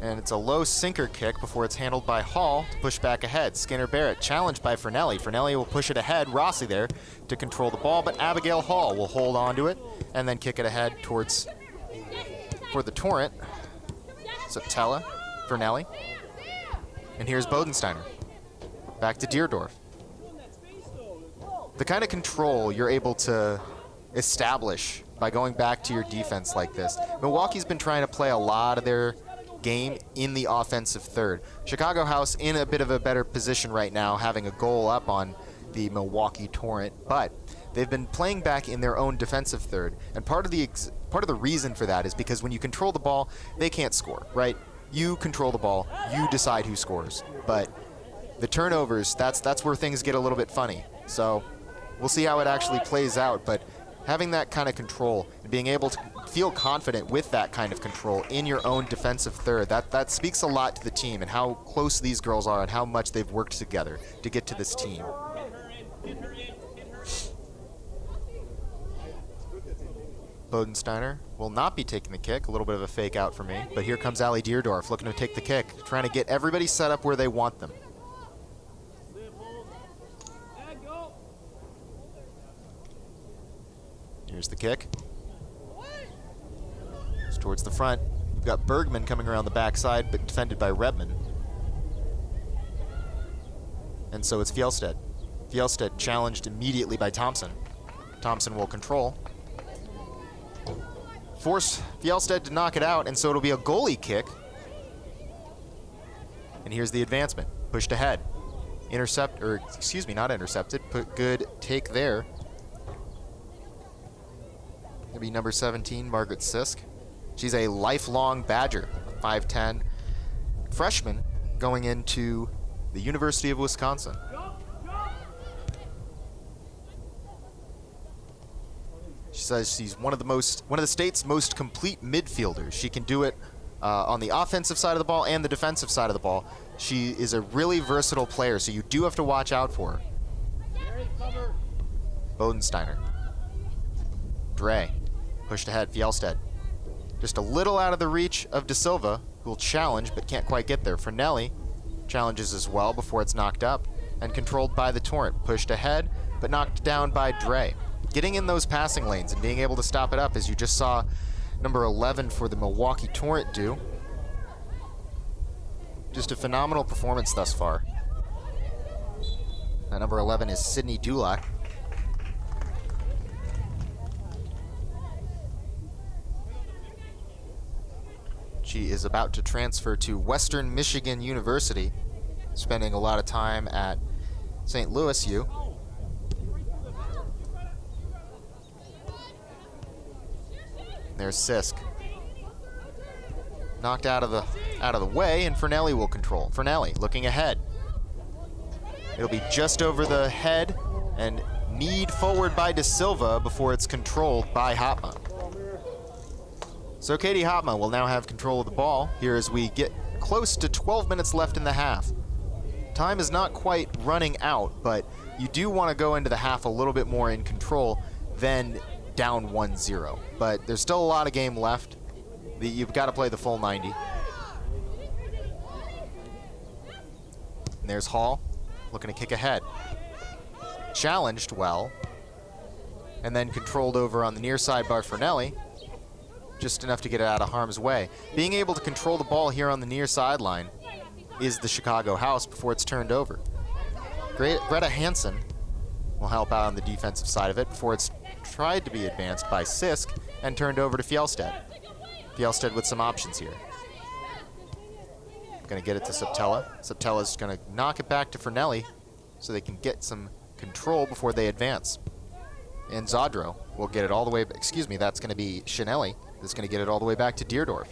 Speaker 2: And it's a low sinker kick before it's handled by Hall to push back ahead. Skinner Barrett challenged by Fernelli. Fernelli will push it ahead. Rossi there to control the ball, but Abigail Hall will hold on to it and then kick it ahead towards for the Torrent. Saptella, Fernelli. And here's Bodensteiner. Back to Deerdorf. The kind of control you're able to establish by going back to your defense like this. Milwaukee's been trying to play a lot of their game in the offensive third. Chicago House in a bit of a better position right now, having a goal up on the Milwaukee Torrent, but they've been playing back in their own defensive third. And part of the reason for that is because when you control the ball, they can't score, right? You control the ball, you decide who scores. But the turnovers, that's where things get a little bit funny. So we'll see how it actually plays out, but having that kind of control and being able to feel confident with that kind of control in your own defensive third, that speaks a lot to the team and how close these girls are and how much they've worked together to get to this team. Bodensteiner will not be taking the kick, a little bit of a fake out for me, but here comes Ali Deerdorf looking to take the kick, trying to get everybody set up where they want them. Here's the kick. It's towards the front. We've got Bergman coming around the backside, but defended by Redmond. And so it's Fjellstedt. Fjellstedt challenged immediately by Thompson. Thompson will control. Force Fjellstedt to knock it out, and so it'll be a goalie kick. And here's the advancement. Pushed ahead. Not intercepted. Good take there. It'll be number 17, Margaret Sisk. She's a lifelong Badger, 5'10", freshman going into the University of Wisconsin. She says she's one of the state's most complete midfielders. She can do it on the offensive side of the ball and the defensive side of the ball. She is a really versatile player, so you do have to watch out for her. Bodensteiner. Dre. Pushed ahead, Fjellstedt. Just a little out of the reach of De Silva, who will challenge but can't quite get there. Fernelli challenges as well before it's knocked up and controlled by the Torrent. Pushed ahead, but knocked down by Dre. Getting in those passing lanes and being able to stop it up, as you just saw number 11 for the Milwaukee Torrent do. Just a phenomenal performance thus far. That number 11 is Sydney Dulac. She is about to transfer to Western Michigan University, spending a lot of time at St. Louis U. There's Sisk. Knocked out of the way, and Fernelli will control. Fernelli looking ahead. It'll be just over the head and kneed forward by De Silva before it's controlled by Hopma. So Katie Hopma will now have control of the ball here as we get close to 12 minutes left in the half. Time is not quite running out, but you do want to go into the half a little bit more in control than down 1-0. But there's still a lot of game left. You've got to play the full 90. And there's Hall looking to kick ahead. Challenged well. And then controlled over on the near side by Fernelli. Just enough to get it out of harm's way. Being able to control the ball here on the near sideline is the Chicago House before it's turned over. Greta Hansen will help out on the defensive side of it before it's tried to be advanced by Sisk and turned over to Fjellstedt. Fjellstedt with some options here. Going to get it to Saptella. Saptella's going to knock it back to Fernelli so they can get some control before they advance. And Zadro will get it all the way, that's going to be Chanelli that's going to get it all the way back to Deerdorf.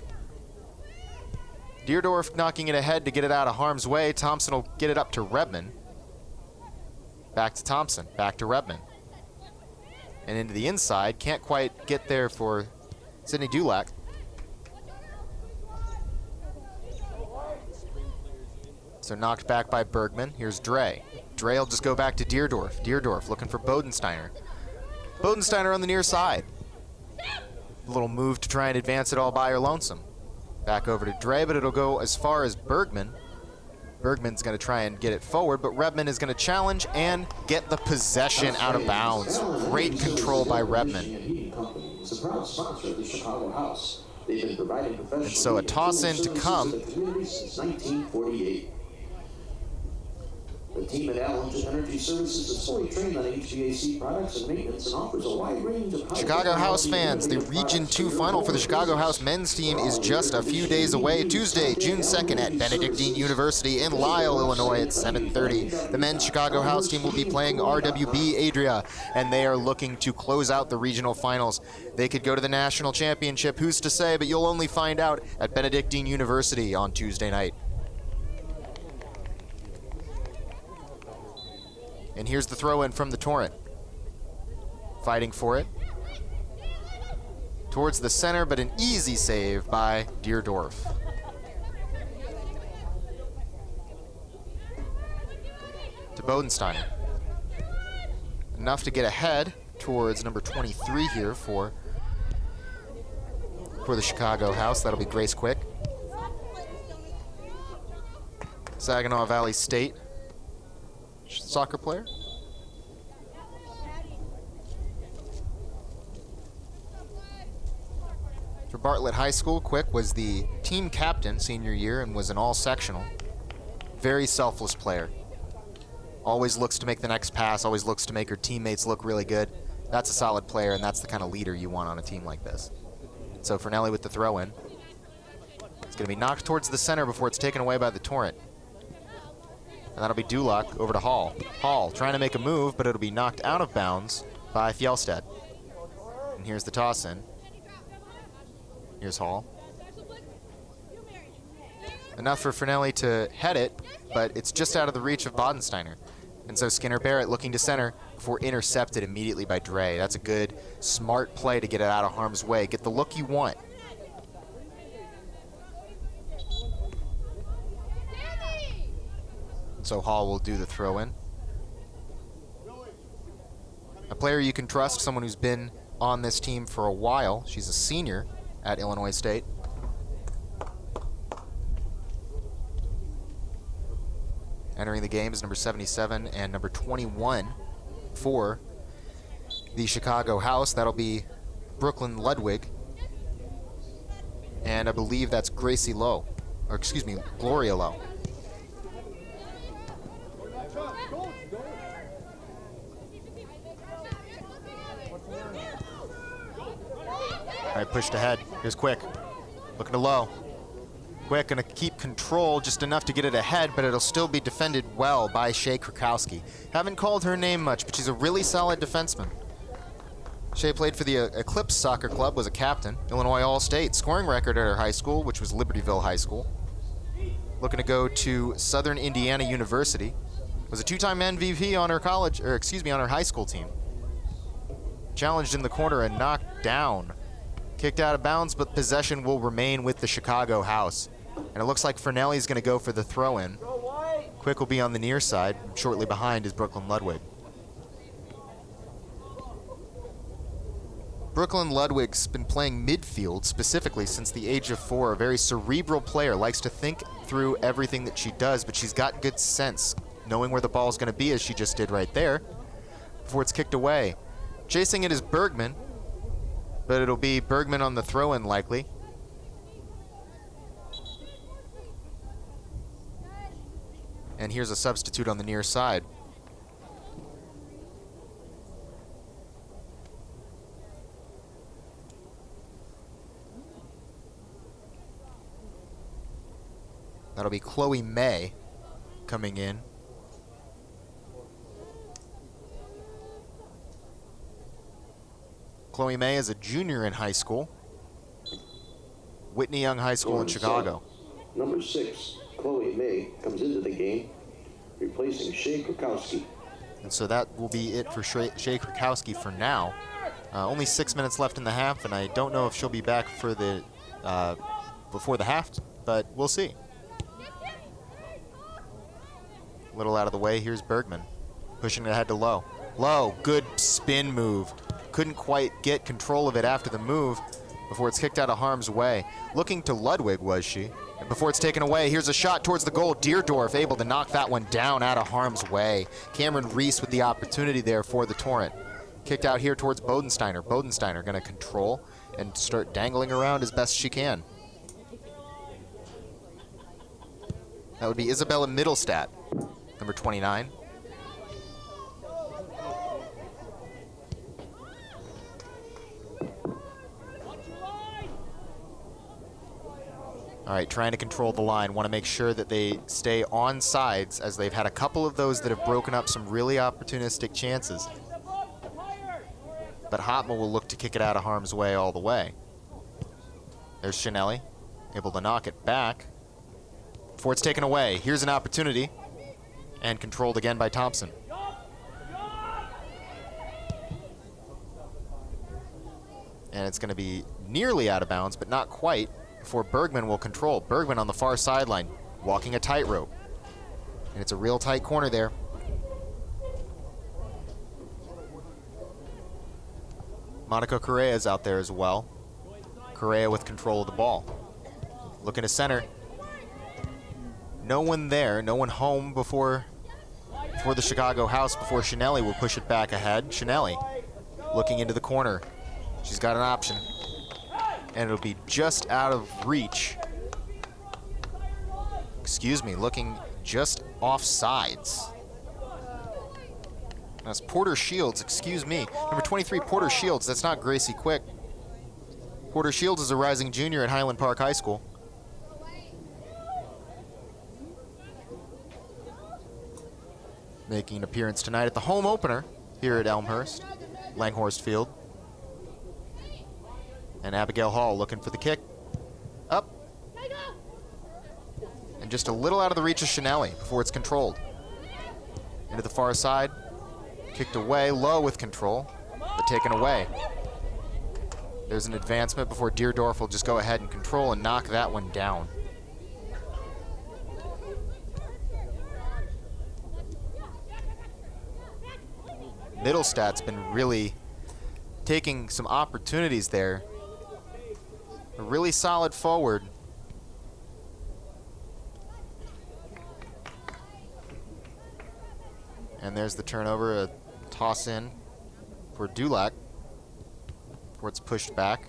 Speaker 2: Deerdorf knocking it ahead to get it out of harm's way. Thompson will get it up to Redman. Back to Thompson, back to Redman. And into the inside, can't quite get there for Sydney Dulac. So knocked back by Bergman. Here's Dre. Dre will just go back to Deerdorf. Deerdorf looking for Bodensteiner. Bodensteiner on the near side. A little move to try and advance it all by her lonesome. Back over to Dre, but it'll go as far as Bergman. Bergman's going to try and get it forward, but Redman is going to challenge and get the possession out of bounds. Great control by Redman. And so a toss in to come.
Speaker 1: The team at Allen Energy Services is fully trained on HVAC products and maintenance and offers a wide range of
Speaker 2: Chicago House fans, the Region 2 final for the Chicago House men's team is just a few days away. Tuesday, June 2nd at Benedictine University in Lisle, Illinois at 7:30. The men's Chicago House team will be playing RWB Adria, and they are looking to close out the regional finals. They could go to the national championship, who's to say, but you'll only find out at Benedictine University on Tuesday night. And here's the throw in from the Torrent. Fighting for it. Towards the center, but an easy save by Deerdorf. To Bodensteiner. Enough to get ahead towards number 23 here for the Chicago House. That'll be Grace Quick. Saginaw Valley State soccer player. For Bartlett High School, Quick was the team captain senior year and was an all-sectional. Very selfless player. Always looks to make the next pass, always looks to make her teammates look really good. That's a solid player, and that's the kind of leader you want on a team like this. So Fernelli with the throw-in. It's going to be knocked towards the center before it's taken away by the Torrent. And that'll be Dulac over to Hall. Hall trying to make a move, but it'll be knocked out of bounds by Fjellstedt. And here's the toss-in. Here's Hall. Enough for Fernelli to head it, but it's just out of the reach of Bodensteiner. And so Skinner Barrett looking to center before intercepted immediately by Dre. That's a good, smart play to get it out of harm's way. Get the look you want. So Hall will do the throw-in. A player you can trust, someone who's been on this team for a while. She's a senior at Illinois State. Entering the game is number 77 and number 21 for the Chicago House. That'll be Brooklyn Ludwig. And I believe that's Gracie Lowe, or excuse me, Gloria Lowe. All right, pushed ahead. Here's Quick. Looking to Low. Quick gonna keep control just enough to get it ahead, but it'll still be defended well by Shea Krakowski. Haven't called her name much, but she's a really solid defenseman. Shea played for the Eclipse Soccer Club, was a captain, Illinois All-State, scoring record at her high school, which was Libertyville High School. Looking to go to Southern Indiana University. Was a two-time MVP on her college, or excuse me, on her high school team. Challenged in the corner and knocked down. Kicked out of bounds, but possession will remain with the Chicago House. And it looks like Fernelli's going to go for the throw-in. Quick will be on the near side. Shortly behind is Brooklyn Ludwig. Brooklyn Ludwig's been playing midfield specifically since the age of 4. A very cerebral player, likes to think through everything that she does, but she's got good sense, knowing where the ball's going to be, as she just did right there, before it's kicked away. Chasing it is Bergman, but it'll be Bergman on the throw-in likely. And here's a substitute on the near side. That'll be Chloe May coming in. Chloe May is a junior in high school. Whitney Young High School in Chicago.
Speaker 1: Number 6, Chloe May, comes into the game, replacing Shea Krakowski.
Speaker 2: And so that will be it for Shea Krakowski for now. Only 6 minutes left in the half, and I don't know if she'll be back for the before the half, but we'll see. A little out of the way, here's Bergman, pushing it ahead to Lowe. Lowe, good spin move. Couldn't quite get control of it after the move before it's kicked out of harm's way. Looking to Ludwig, was she? And before it's taken away, here's a shot towards the goal. Deerdorf able to knock that one down out of harm's way. Cameron Reese with the opportunity there for the Torrent. Kicked out here towards Bodensteiner. Bodensteiner going to control and start dangling around as best she can. That would be Isabella Mittelstadt, number 29. All right, trying to control the line. Want to make sure that they stay on sides, as they've had a couple of those that have broken up some really opportunistic chances. But Hotma will look to kick it out of harm's way all the way. There's Chanelli, able to knock it back before it's taken away. Here's an opportunity, and controlled again by Thompson. And it's going to be nearly out of bounds, but not quite, before Bergman will control. Bergman on the far sideline, walking a tightrope. And it's a real tight corner there. Monica Correa is out there as well. Correa with control of the ball. Looking to center. No one there, no one home before the Chicago house, before Chanelli will push it back ahead. Chanelli looking into the corner. She's got an option. And it'll be just out of reach. Excuse me, looking just off sides. That's Porter Shields, excuse me. Number 23, Porter Shields, that's not Gracie Quick. Porter Shields is a rising junior at Highland Park High School. Making an appearance tonight at the home opener here at Elmhurst, Langhorst Field. And Abigail Hall looking for the kick. Up. And just a little out of the reach of Chanelli before it's controlled. Into the far side. Kicked away, Low with control, but taken away. There's an advancement before Deerdorf will just go ahead and control and knock that one down. Mittelstadt's been really taking some opportunities there. A really solid forward. And there's the turnover, a toss in for Dulac before it's pushed back.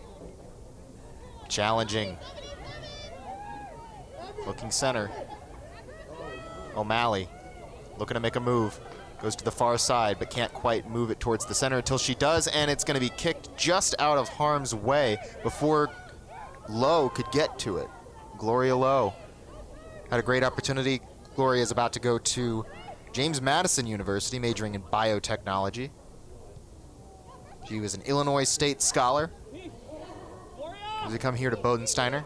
Speaker 2: Challenging. Looking center. O'Malley looking to make a move. Goes to the far side, but can't quite move it towards the center until she does, and it's going to be kicked just out of harm's way before Lowe could get to it. Gloria Lowe had a great opportunity. Gloria is about to go to James Madison University, majoring in biotechnology. She was an Illinois State scholar. As we come here to Bodensteiner.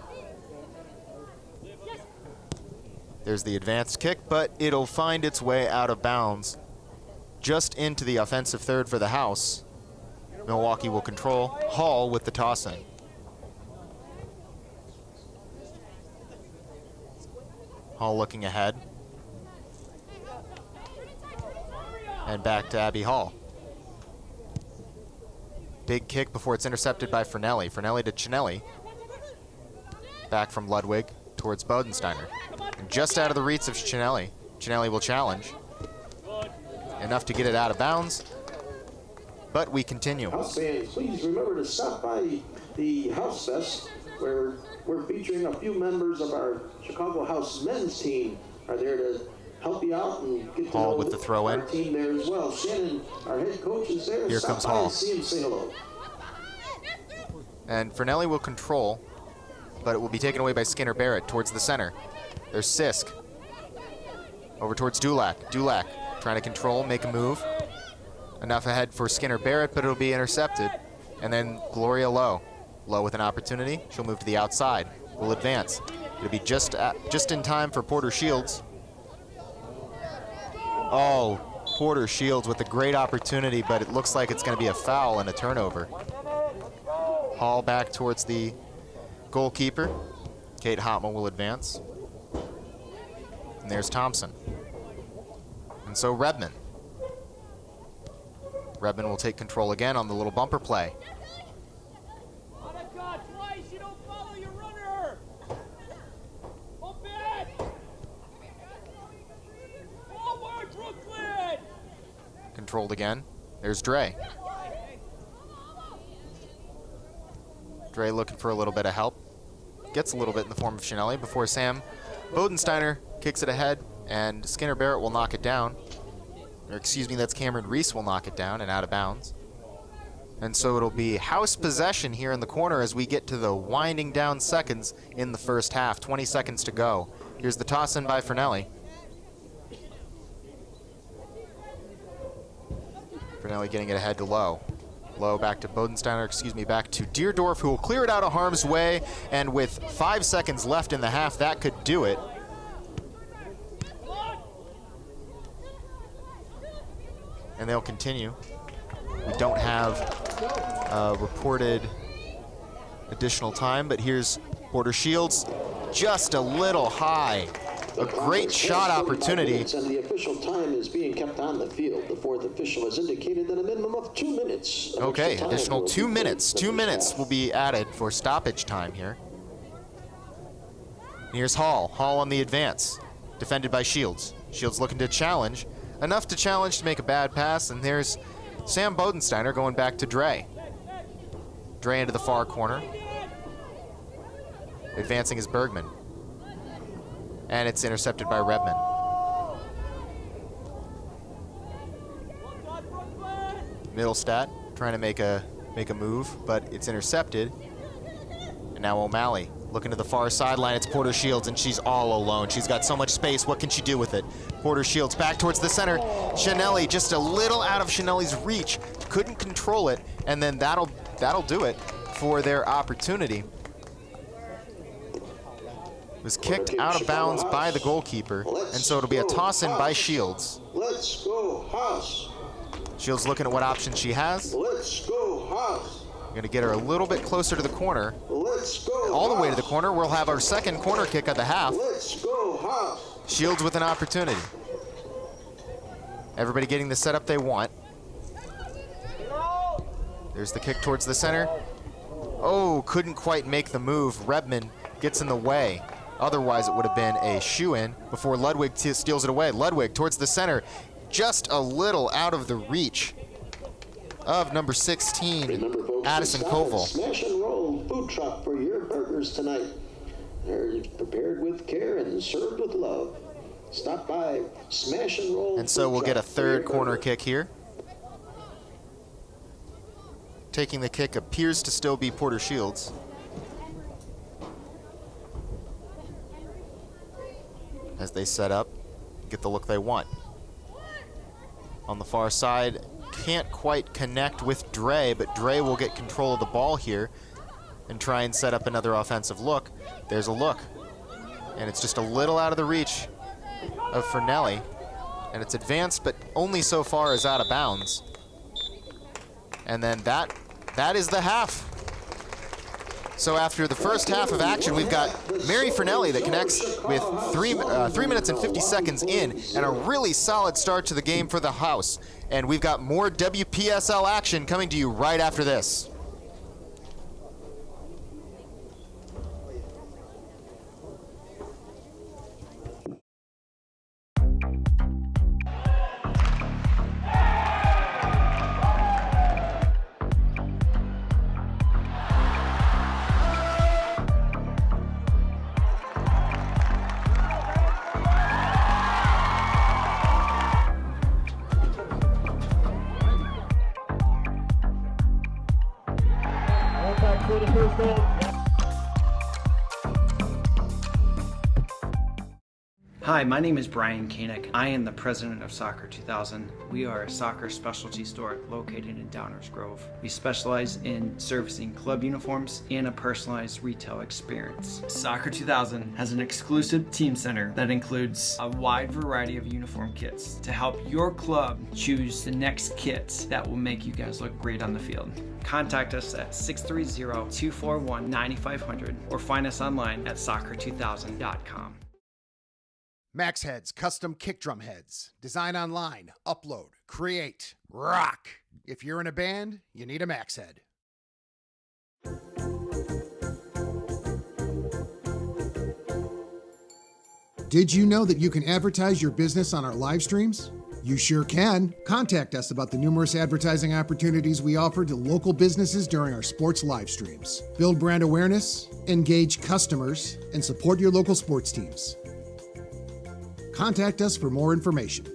Speaker 2: There's the advanced kick, but it'll find its way out of bounds just into the offensive third for the house. Milwaukee will control. Hall with the toss-in. Hall looking ahead. And back to Abby Hall. Big kick before it's intercepted by Fernelli. Fernelli to Chinelli. Back from Ludwig towards Bodensteiner. And just out of the reach of Chinelli. Chinelli will challenge. Enough to get it out of bounds. But we continue.
Speaker 1: House fans, please remember to stop by the House Fest, where we're featuring a few members of our Chicago House men's team are there to help you out and get to
Speaker 2: Hall
Speaker 1: know
Speaker 2: with the throw in.
Speaker 1: our team there as well. Shannon, our head coach, is there.
Speaker 2: Here
Speaker 1: Stop
Speaker 2: comes
Speaker 1: by
Speaker 2: Hall.
Speaker 1: and see him say hello.
Speaker 2: And Fernelli will control, but it will be taken away by Skinner Barrett towards the center. There's Sisk. Over towards Dulac. Dulac trying to control, make a move. Enough ahead for Skinner Barrett, but it'll be intercepted. And then Gloria Lowe. Lowe with an opportunity. She'll move to the outside. Will advance. It'll be just in time for Porter Shields. Oh, Porter Shields with a great opportunity, but it looks like it's going to be a foul and a turnover. Hall back towards the goalkeeper. Kate Hotman will advance. And there's Thompson. And so Redmond. Redmond will take control again on the little bumper play. Controlled again. There's Dre. Dre looking for a little bit of help. Gets a little bit in the form of Shinelli before Sam Bodensteiner kicks it ahead, and Skinner Barrett will knock it down. Or excuse me, that's Cameron Reese will knock it down and out of bounds. And so it'll be house possession here in the corner as we get to the winding down seconds in the first half. 20 seconds to go. Here's the toss in by Fernelli. Fernelli getting it ahead to Lowe. Lowe back to Bodensteiner, excuse me, back to Deerdorf, who will clear it out of harm's way. And with 5 seconds left in the half, that could do it. And they'll continue. We don't have reported additional time, but here's Porter Shields, just a little high. A great shot opportunity.
Speaker 1: And the official time is being kept on the field. The fourth official has indicated that a minimum of 2 minutes.
Speaker 2: Okay, additional 2 minutes. 2 minutes will be added for stoppage time here. Here's Hall. Hall on the advance, defended by Shields. Shields looking to challenge. Enough to challenge to make a bad pass, and there's Sam Bodensteiner going back to Dre. Dre into the far corner. Advancing is Bergman. And it's intercepted by Redmond. Middlestat trying to make a move, but it's intercepted. And now O'Malley looking to the far sideline. It's Porter Shields, and she's all alone. She's got so much space. What can she do with it? Porter Shields back towards the center. Shinelli just a little out of Shinelli's reach. Couldn't control it, and then that'll do it for their opportunity. Was kicked out of bounds by the goalkeeper, and so it'll be a toss-in by Shields.
Speaker 1: Let's go House.
Speaker 2: Shields looking at what options she has.
Speaker 1: Let's go House.
Speaker 2: Going to get her a little bit closer to the corner.
Speaker 1: Let's go
Speaker 2: all the way to the corner. We'll have our second corner kick of the half.
Speaker 1: Let's go House.
Speaker 2: Shields with an opportunity. Everybody getting the setup they want. There's the kick towards the center. Oh, couldn't quite make the move. Redmond gets in the way. Otherwise, it would have been a shoe-in before Ludwig steals it away. Ludwig towards the center, just a little out of the reach of number 16,
Speaker 1: Remember, folks,
Speaker 2: Addison Koval.
Speaker 1: Smash and Roll food truck for your burgers tonight. They're prepared with care and served with love. Stop by Smash and Roll.
Speaker 2: And so we'll get a third corner kick here. Taking the kick appears to still be Porter Shields. As they set up, get the look they want. On the far side, can't quite connect with Dre, but Dre will get control of the ball here and try and set up another offensive look. There's a look, and it's just a little out of the reach of Fernelli, and it's advanced, but only so far as out of bounds. And then that is the half. So after the first half of action, we've got Mary Fernelli that connects with 3 minutes and 50 seconds in, and a really solid start to the game for the House. And we've got more WPSL action coming to you right after this.
Speaker 22: Hi, my name is Brian Koenig. I am the president of Soccer 2000. We are a soccer specialty store located in Downers Grove. We specialize in servicing club uniforms and a personalized retail experience. Soccer 2000 has an exclusive team center that includes a wide variety of uniform kits to help your club choose the next kits that will make you guys look great on the field. Contact us at 630-241-9500 or find us online at soccer2000.com.
Speaker 23: Max Heads custom kick drum heads. Design online, upload, create, rock. If you're in a band, you need a Max Head. Did you know that you can advertise your business on our live streams? You sure can. Contact us about the numerous advertising opportunities we offer to local businesses during our sports live streams. Build brand awareness, engage customers, and support your local sports teams. Contact us for more information.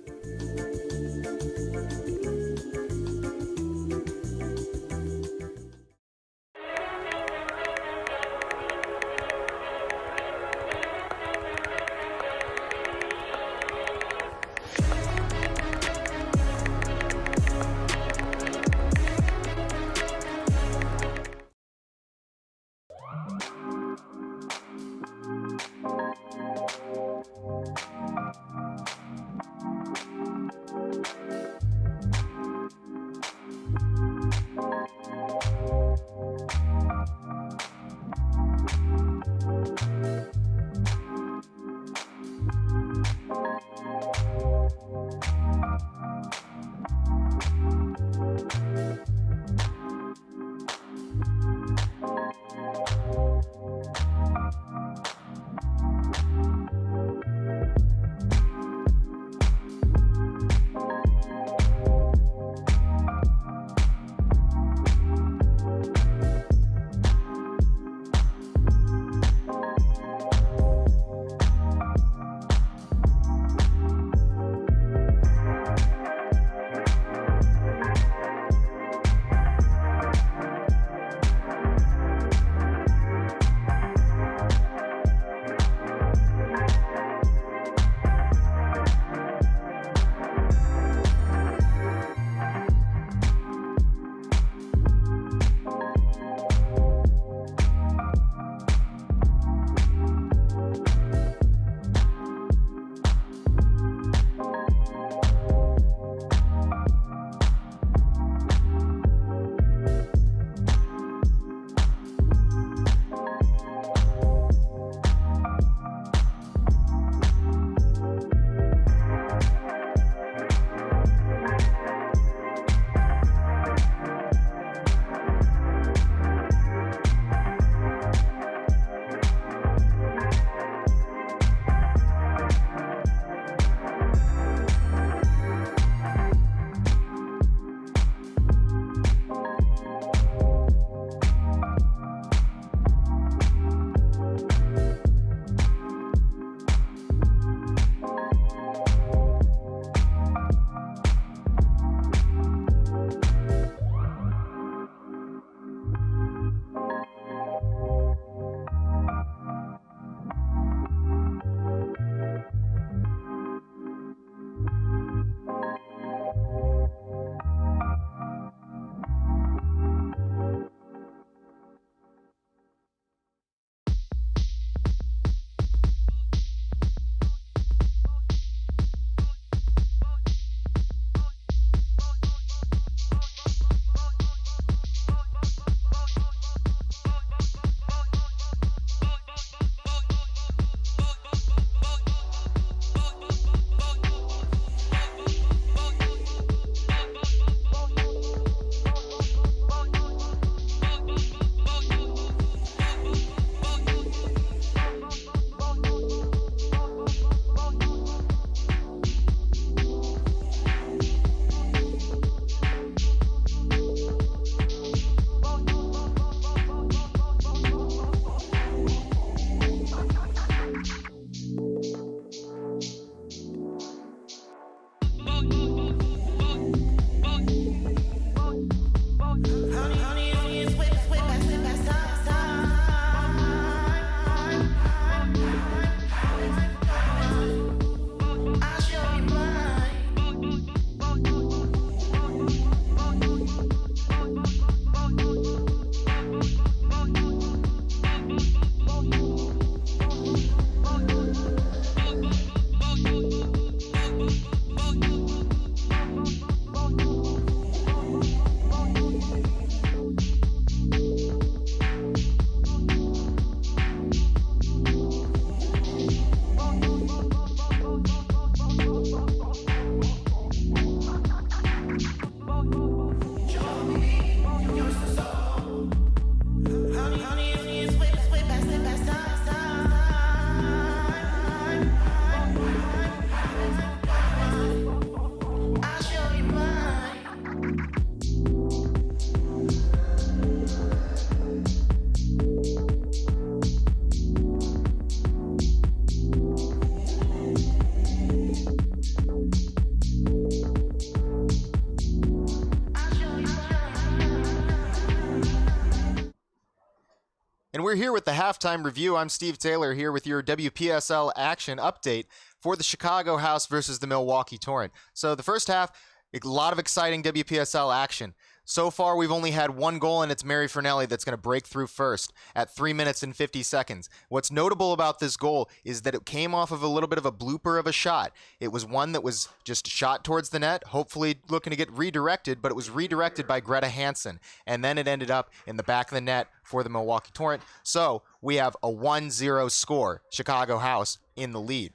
Speaker 2: We're here with the halftime review. I'm Steve Taylor here with your WPSL action update for the Chicago House versus the Milwaukee Torrent. So the first half, a lot of exciting WPSL action. So far, we've only had one goal, and it's Mary Fernelli that's going to break through first at 3 minutes and 50 seconds. What's notable about this goal is that it came off of a little bit of a blooper of a shot. It was one that was just shot towards the net, hopefully looking to get redirected, but it was redirected by Greta Hansen, and then it ended up in the back of the net for the Milwaukee Torrent. So we have a 1-0 score, Chicago House in the lead.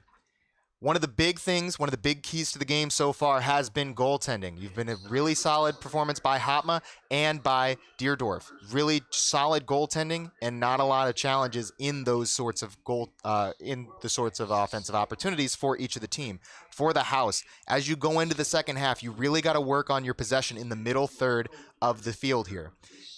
Speaker 2: One of the big things, one of the big keys to the game so far has been goaltending. You've been a really solid performance by Hotma and by Deerdorf. Really solid goaltending and not a lot of challenges in those sorts of offensive opportunities for each of the team. For the House, as you go into the second half, you really got to work on your possession in the middle third of the field here.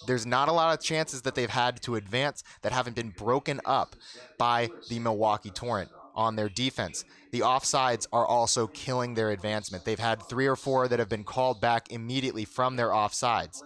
Speaker 2: There's not a lot of chances that they've had to advance that haven't been broken up by the Milwaukee Torrent on their defense. The offsides are also killing their advancement. They've had 3 or 4 that have been called back immediately from their offsides.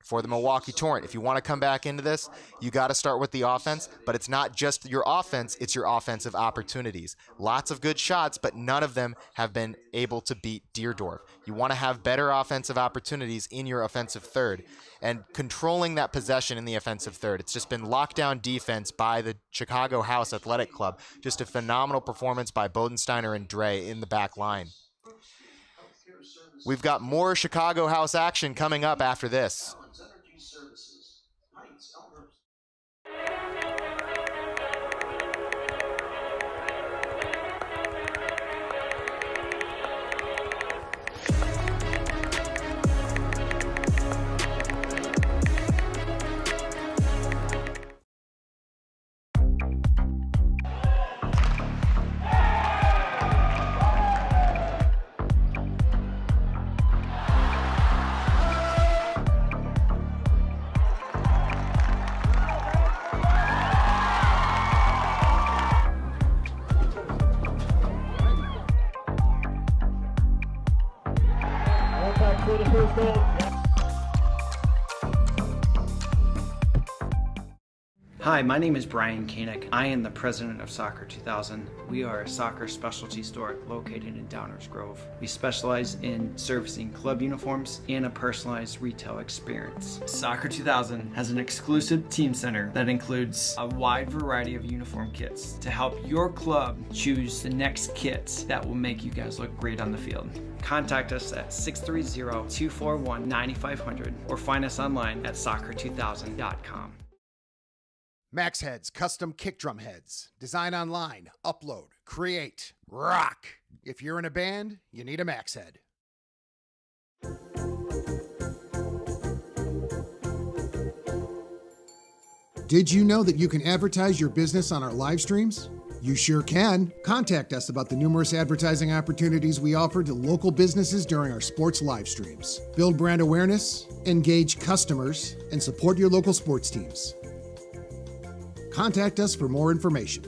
Speaker 2: For the Milwaukee Torrent, if you want to come back into this, you got to start with the offense, but it's not just your offense, it's your offensive opportunities. Lots of good shots, but none of them have been able to beat Deerdorf. You want to have better offensive opportunities in your offensive third and controlling that possession in the offensive third. It's just been lockdown defense by the Chicago House Athletic Club. Just a phenomenal performance by Bodensteiner and Dre in the back line. We've got more Chicago House action coming up after this.
Speaker 22: Hi, my name is Brian Koenig. I am the president of Soccer 2000. We are a soccer specialty store located in Downers Grove. We specialize in servicing club uniforms and a personalized retail experience. Soccer 2000 has an exclusive team center that includes a wide variety of uniform kits to help your club choose the next kits that will make you guys look great on the field. Contact us at 630-241-9500 or find us online at soccer2000.com.
Speaker 23: Max Heads, custom kick drum heads. Design online, upload, create, rock. If you're in a band, you need a Max Head. Did you know that you can advertise your business on our live streams? You sure can. Contact us about the numerous advertising opportunities we offer to local businesses during our sports live streams. Build brand awareness, engage customers, and support your local sports teams. Contact us for more information.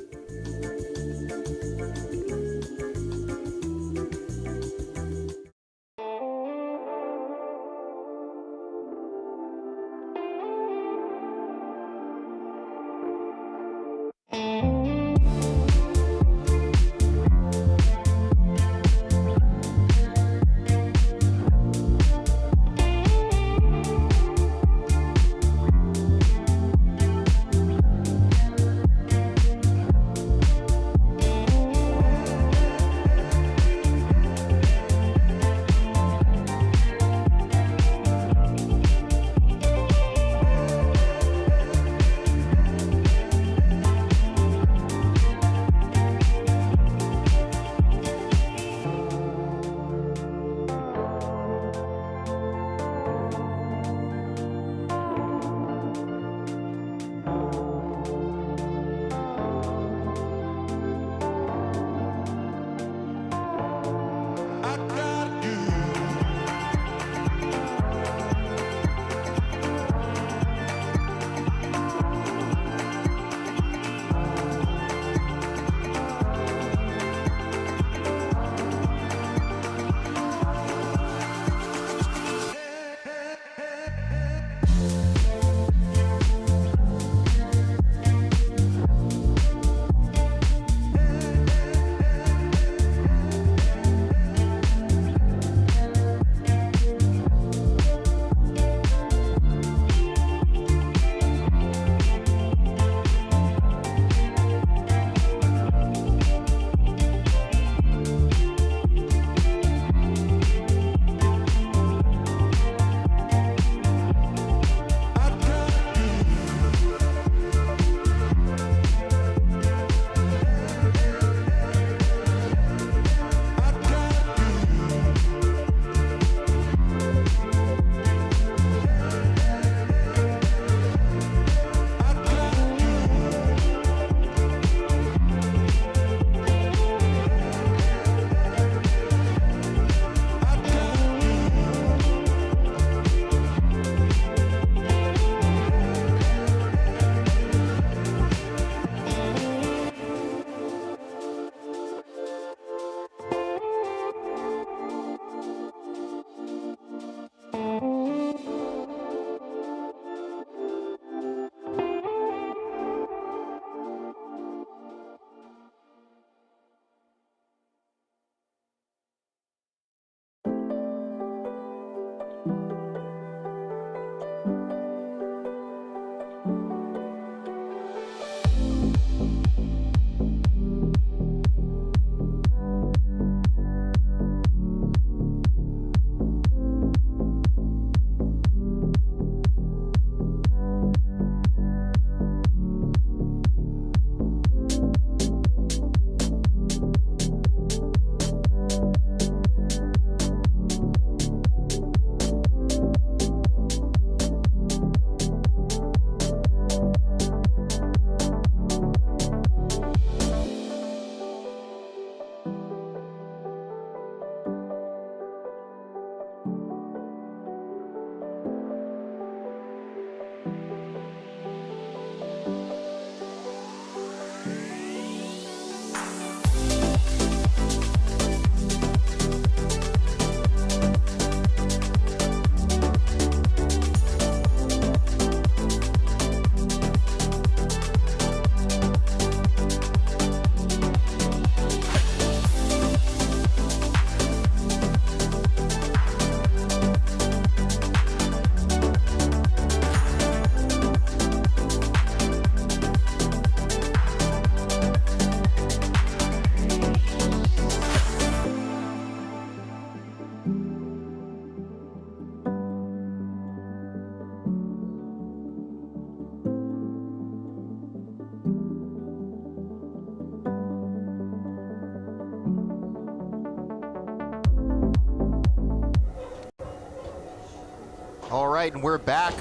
Speaker 2: right, and we're back.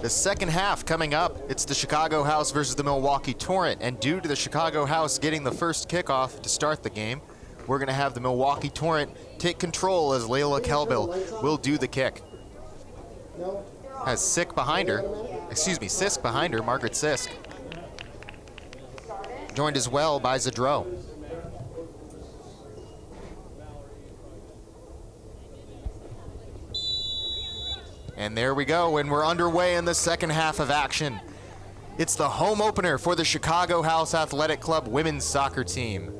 Speaker 2: The second half coming up. It's the Chicago House versus the Milwaukee Torrent, and due to the Chicago House getting the first kickoff to start the game, we're going to have the Milwaukee Torrent take control as Layla Kelbill will do the kick. Has Sisk behind her, Margaret Sisk. Joined as well by Zadro. And there we go, and we're underway in the second half of action. It's the home opener for the Chicago House Athletic Club women's soccer team.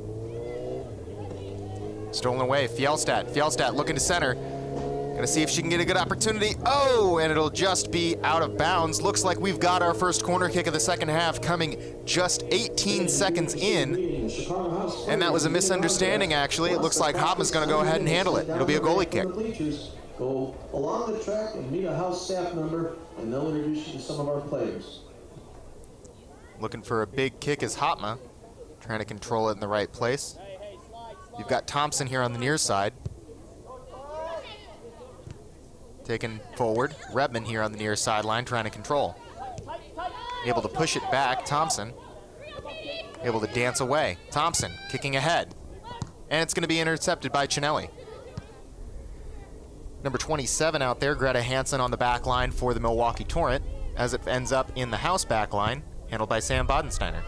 Speaker 2: Stolen away, Fjellstad looking to center. Gonna see if she can get a good opportunity. Oh, and it'll just be out of bounds. Looks like we've got our first corner kick of the second half coming just 18 seconds in. And that was a misunderstanding, actually. It looks like Hopma's gonna go ahead and handle it. It'll be a goalie kick.
Speaker 1: Go along the track and meet a house staff member, and they'll introduce you to some of our players.
Speaker 2: Looking for a big kick is Hopma, trying to control it in the right place. You've got Thompson here on the near side. Taken forward. Redman here on the near sideline trying to control. Able to push it back. Thompson able to dance away. Thompson kicking ahead. And it's going to be intercepted by Chinelli. Number 27 out there, Greta Hansen on the back line for the Milwaukee Torrent, as it ends up in the house back line, handled by Sam Bodensteiner.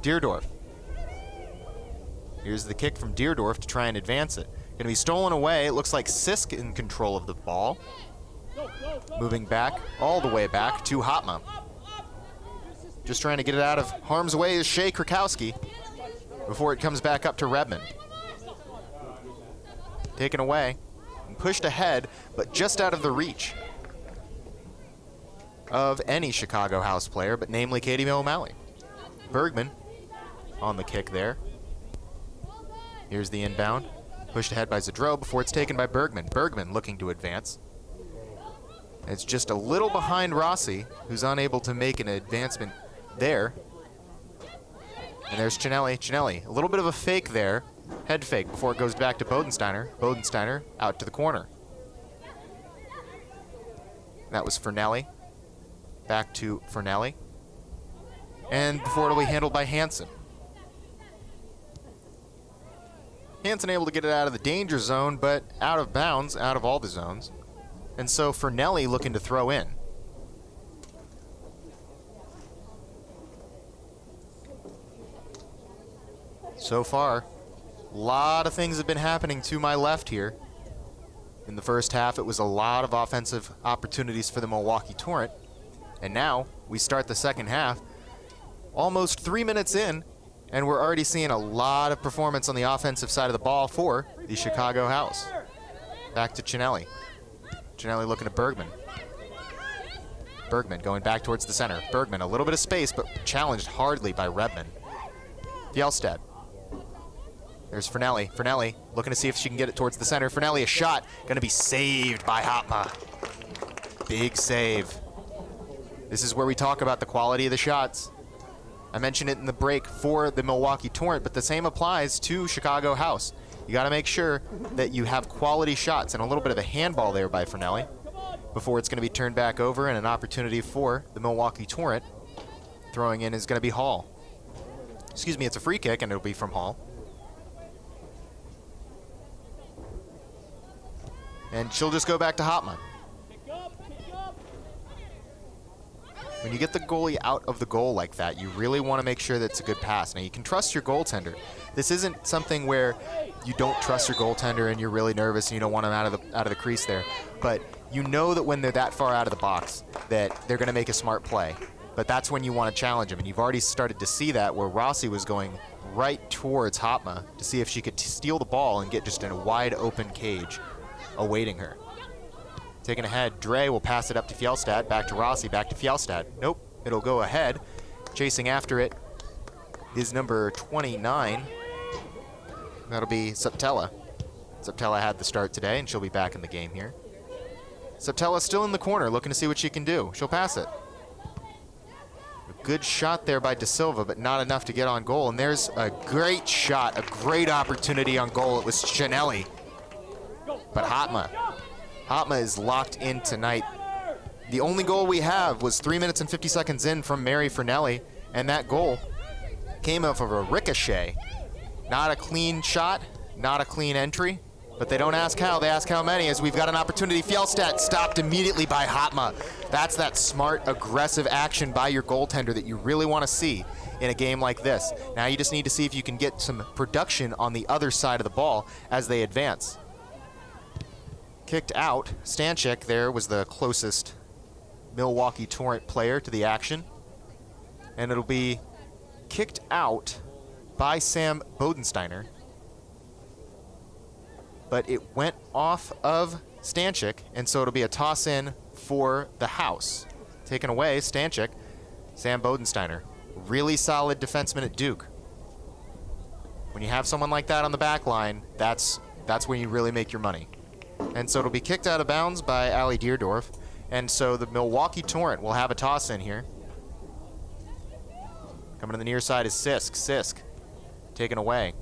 Speaker 2: Deerdorf. Here's the kick from Deerdorf to try and advance it. Going to be stolen away. It looks like Sisk in control of the ball. Moving back, all the way back to Hopma. Just trying to get it out of harm's way is Shea Krakowski before it comes back up to Redmond. Taken away. Pushed ahead, but just out of the reach of any Chicago House player, but namely Katie O'Malley. Bergman on the kick there. Here's the inbound. Pushed ahead by Zadro before it's taken by Bergman. Bergman looking to advance. It's just a little behind Rossi, who's unable to make an advancement there. And there's Chinelli. Chinelli, a little bit of a fake there. Head fake before it goes back to Bodensteiner. Bodensteiner out to the corner. That was Fernelli. Back to Fernelli. And before it'll be handled by Hansen. Hansen able to get it out of the danger zone, but out of bounds, out of all the zones. And so Fernelli looking to throw in. So far, a lot of things have been happening to my left here. In the first half, it was a lot of offensive opportunities for the Milwaukee Torrent. And now, we start the second half, almost 3 minutes in, and we're already seeing a lot of performance on the offensive side of the ball for the Chicago House. Back to Chinelli. Chinelli looking at Bergman. Bergman going back towards the center. Bergman, a little bit of space, but challenged hardly by Redman. Fjellstad. There's Fernelli. Fernelli looking to see if she can get it towards the center. Fernelli, a shot. Going to be saved by Hopma. Big save. This is where we talk about the quality of the shots. I mentioned it in the break for the Milwaukee Torrent, but the same applies to Chicago House. You got to make sure that you have quality shots, and a little bit of a handball there by Fernelli before it's going to be turned back over, and an opportunity for the Milwaukee Torrent. Throwing in is going to be Hall. Excuse me, it's a free kick, and it'll be from Hall. And she'll just go back to Hopman. When you get the goalie out of the goal like that, you really want to make sure that it's a good pass. Now, you can trust your goaltender. This isn't something where you don't trust your goaltender and you're really nervous and you don't want him out of the crease there. But you know that when they're that far out of the box that they're going to make a smart play. But that's when you want to challenge them. And you've already started to see that where Rossi was going right towards Hopma to see if she could steal the ball and get just in a wide open cage awaiting her. Taking ahead, Dre will pass it up to Fjellstad, back to Rossi, back to Fjellstad. Nope, it'll go ahead. Chasing after it is number 29. That'll be Subtella. Subtella had the start today, and she'll be back in the game here. Subtella still in the corner, looking to see what she can do. She'll pass it. A good shot there by De Silva, but not enough to get on goal. And there's a great shot, a great opportunity on goal. It was Chinelli. But Hopma is locked in tonight The only goal we have was 3 minutes and 50 seconds in from Mary Fernelli, and that goal came off of a ricochet. Not a clean shot, not a clean entry, but they don't ask how, they ask how many, as we've got an opportunity. Fjellstedt stopped immediately by Hotma. That's that smart, aggressive action by your goaltender that you really want to see in a game like this. Now you just need to see if you can get some production on the other side of the ball as they advance. Kicked out. Stanchik there was the closest Milwaukee Torrent player to the action. And it'll be kicked out by Sam Bodensteiner. But it went off of Stanchik, and so it'll be a toss-in for the house. Taken away, Stanchik, Sam Bodensteiner. Really solid defenseman at Duke. When you have someone like that on the back line, that's when you really make your money. And so it'll be kicked out of bounds by Ali Deerdorf. And so the Milwaukee Torrent will have a toss-in here. Coming to the near side is Sisk. Sisk taken away.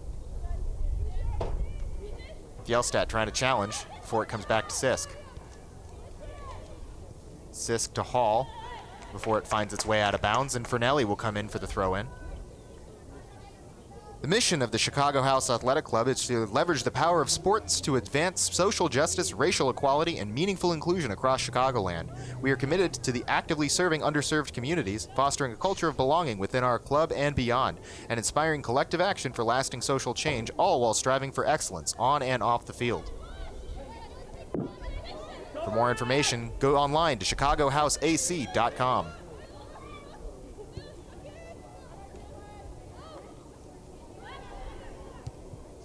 Speaker 2: Fjellstedt trying to challenge before it comes back to Sisk. Sisk to Hall before it finds its way out of bounds, and Fernelli will come in for the throw-in. The mission of the Chicago House Athletic Club is to leverage the power of sports to advance social justice, racial equality, and meaningful inclusion across Chicagoland. We are committed to the actively serving underserved communities, fostering a culture of belonging within our club and beyond, and inspiring collective action for lasting social change, all while striving for excellence on and off the field. For more information, go online to chicagohouseac.com.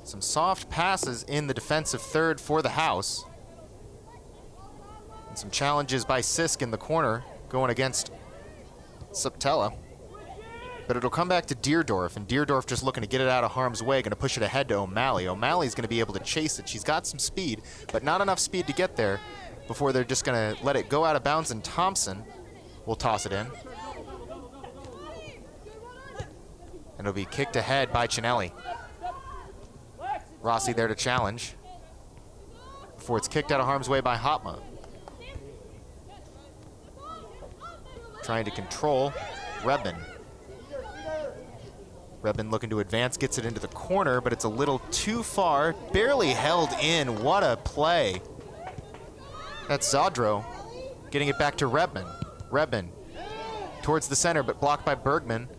Speaker 2: Some soft passes in the defensive third for the house. And some challenges by Sisk in the corner going against Subtella. But it'll come back to Deerdorf, and Deerdorf just looking to get it out of harm's way, going to push it ahead to O'Malley. O'Malley's going to be able to chase it. She's got some speed, but not enough speed to get there before they're just going to let it go out of bounds, and Thompson will toss it in. And it'll be kicked ahead by Cinelli. Rossi there to challenge before it's kicked out of harm's way by Hotma. Trying to control Rebin. Rebin looking to advance, gets it into the corner, but it's a little too far. Barely held in. What a play. That's Zadro getting it back to Rebin. Rebin towards the center, but blocked by Bergman.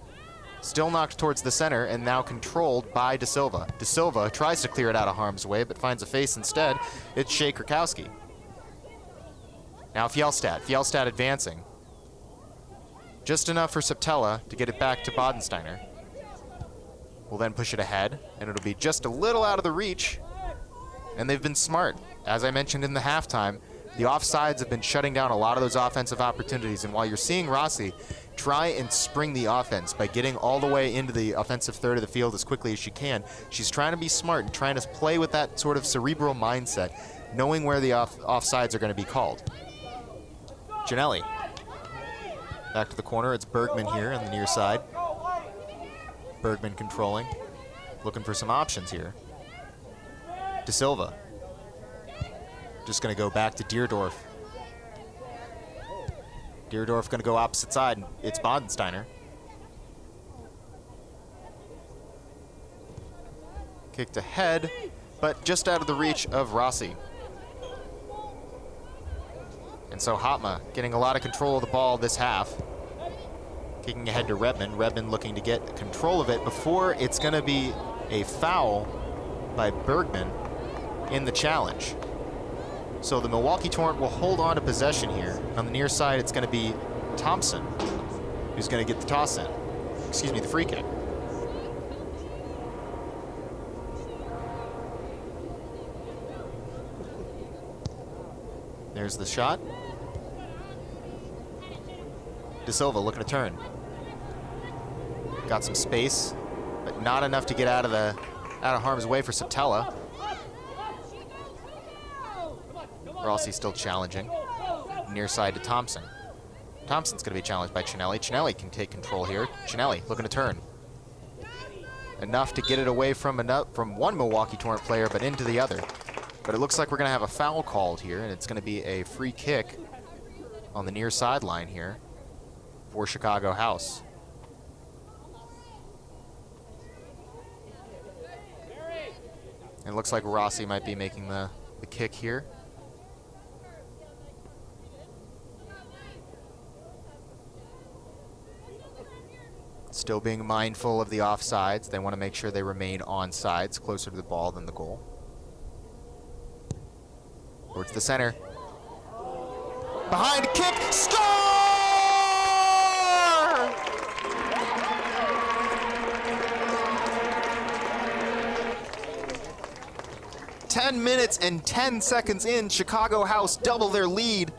Speaker 2: Still knocked towards the center and now controlled by De Silva. De Silva tries to clear it out of harm's way, but finds a face instead. It's Shea Krakowski. Now Fjellstedt. Fjellstedt advancing. Just enough for Subtella to get it back to Bodensteiner. We'll then push it ahead, and it'll be just a little out of the reach. And they've been smart. As I mentioned in the halftime, the offsides have been shutting down a lot of those offensive opportunities, and while you're seeing Rossi try and spring the offense by getting all the way into the offensive third of the field as quickly as she can, she's trying to be smart and trying to play with that sort of cerebral mindset, knowing where the offsides are going to be called. Ginelli. Back to the corner. It's Bergman here on the near side. Bergman controlling. Looking for some options here. De Silva. Just going to go back to Deerdorf. Deerdorf going to go opposite side, and it's Bodensteiner. Kicked ahead, but just out of the reach of Rossi. And so Hotma getting a lot of control of the ball this half. Kicking ahead to Rebman. Rebman looking to get control of it before it's going to be a foul by Bergman in the challenge. So the Milwaukee Torrent will hold on to possession here. On the near side, it's going to be Thompson who's going to get the toss in. Excuse me, the free kick. There's the shot. De Silva looking to turn. Got some space, but not enough to get out of harm's way for Subtella. Rossi still challenging. Near side to Thompson. Thompson's going to be challenged by Cinelli. Cinelli can take control here. Cinelli looking to turn. Enough to get it away from one Milwaukee Torrent player, but into the other. But it looks like we're going to have a foul called here, and it's going to be a free kick on the near sideline here for Chicago House. It looks like Rachie might be making the kick here. Still being mindful of the offsides. They want to make sure they remain on sides, closer to the ball than the goal. Towards the center. Behind, kick, score! 10 minutes and 10 seconds in, Chicago House double their lead.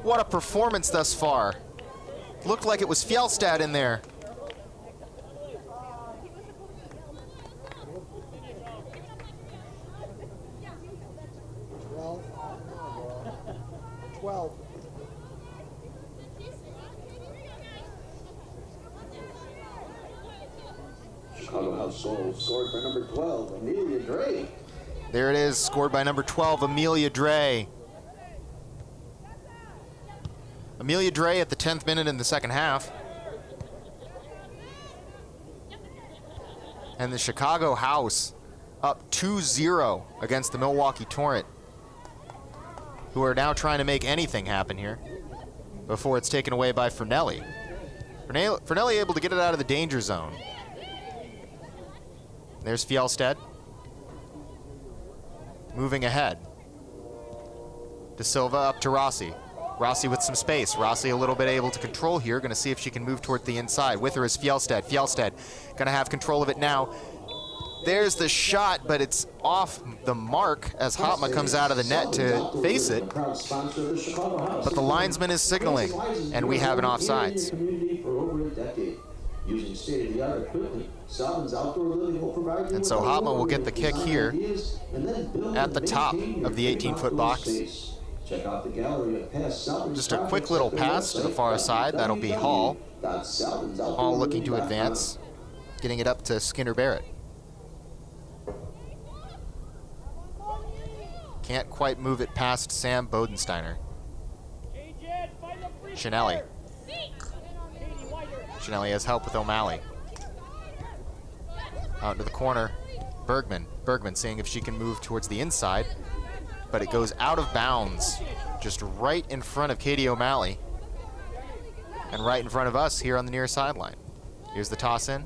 Speaker 2: What a performance thus far. Looked like it was Fjellstad in there.
Speaker 1: Chicago House goal scored by number 12, Amelia Dre.
Speaker 2: There it is, scored by number 12, Amelia Dre. Amelia Dre at the 10th minute in the second half. And the Chicago House up 2-0 against the Milwaukee Torrent, who are now trying to make anything happen here before it's taken away by Fernelli. Fernelli able to get it out of the danger zone. There's Fjellstad. Moving ahead. De Silva up to Rachie. Rachie with some space. Rachie a little bit able to control here. Going to see if she can move toward the inside. With her is Fjellstad. Fjellstad going to have control of it now. There's the shot, but it's off the mark as Hotma comes out of the net to face it. But the linesman is signaling, and we have an offsides.
Speaker 1: Using state-of-the-art equipment, Salvin's outdoor living will provide you.
Speaker 2: And so Hotma will get the kick here at the top of the 18-foot box.
Speaker 1: Check out the gallery of past Salvin.
Speaker 2: Just a quick little pass to the far side. That'll be Hall. Hall looking to advance, getting it up to Skinner Barrett. Can't quite move it past Sam Bodensteiner. Shinelli. Shinelli has help with O'Malley. Out into the corner, Bergman. Bergman seeing if she can move towards the inside, but it goes out of bounds, just right in front of Katie O'Malley, and right in front of us here on the near sideline. Here's the toss in.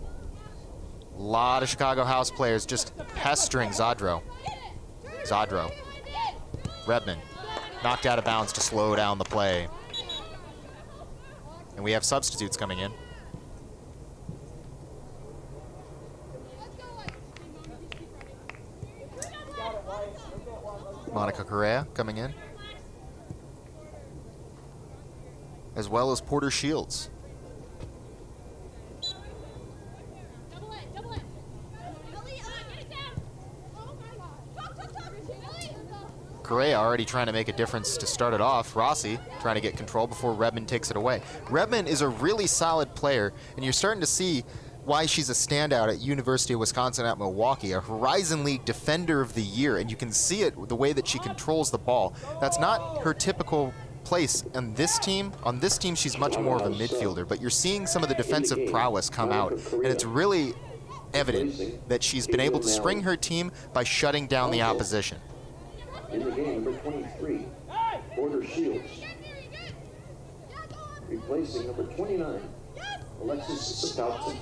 Speaker 2: A lot of Chicago House players just pestering Zadro. Zadro. Redman knocked out of bounds to slow down the play. And we have substitutes coming in. Monica Correa coming in, as well as Porter Shields. Correa already trying to make a difference to start it off. Rachie trying to get control before Redman takes it away. Redman is a really solid player, and you're starting to see why she's a standout at University of Wisconsin at Milwaukee, a Horizon League Defender of the Year, and you can see it the way that she controls the ball. That's not her typical place on this team. On this team, she's much more of a midfielder, but you're seeing some of the defensive prowess come out, and it's really evident that she's been able to spring her team by shutting down the opposition.
Speaker 1: In the game, number 23, Porter Shields. Replacing number 29, Alexis Sapalton.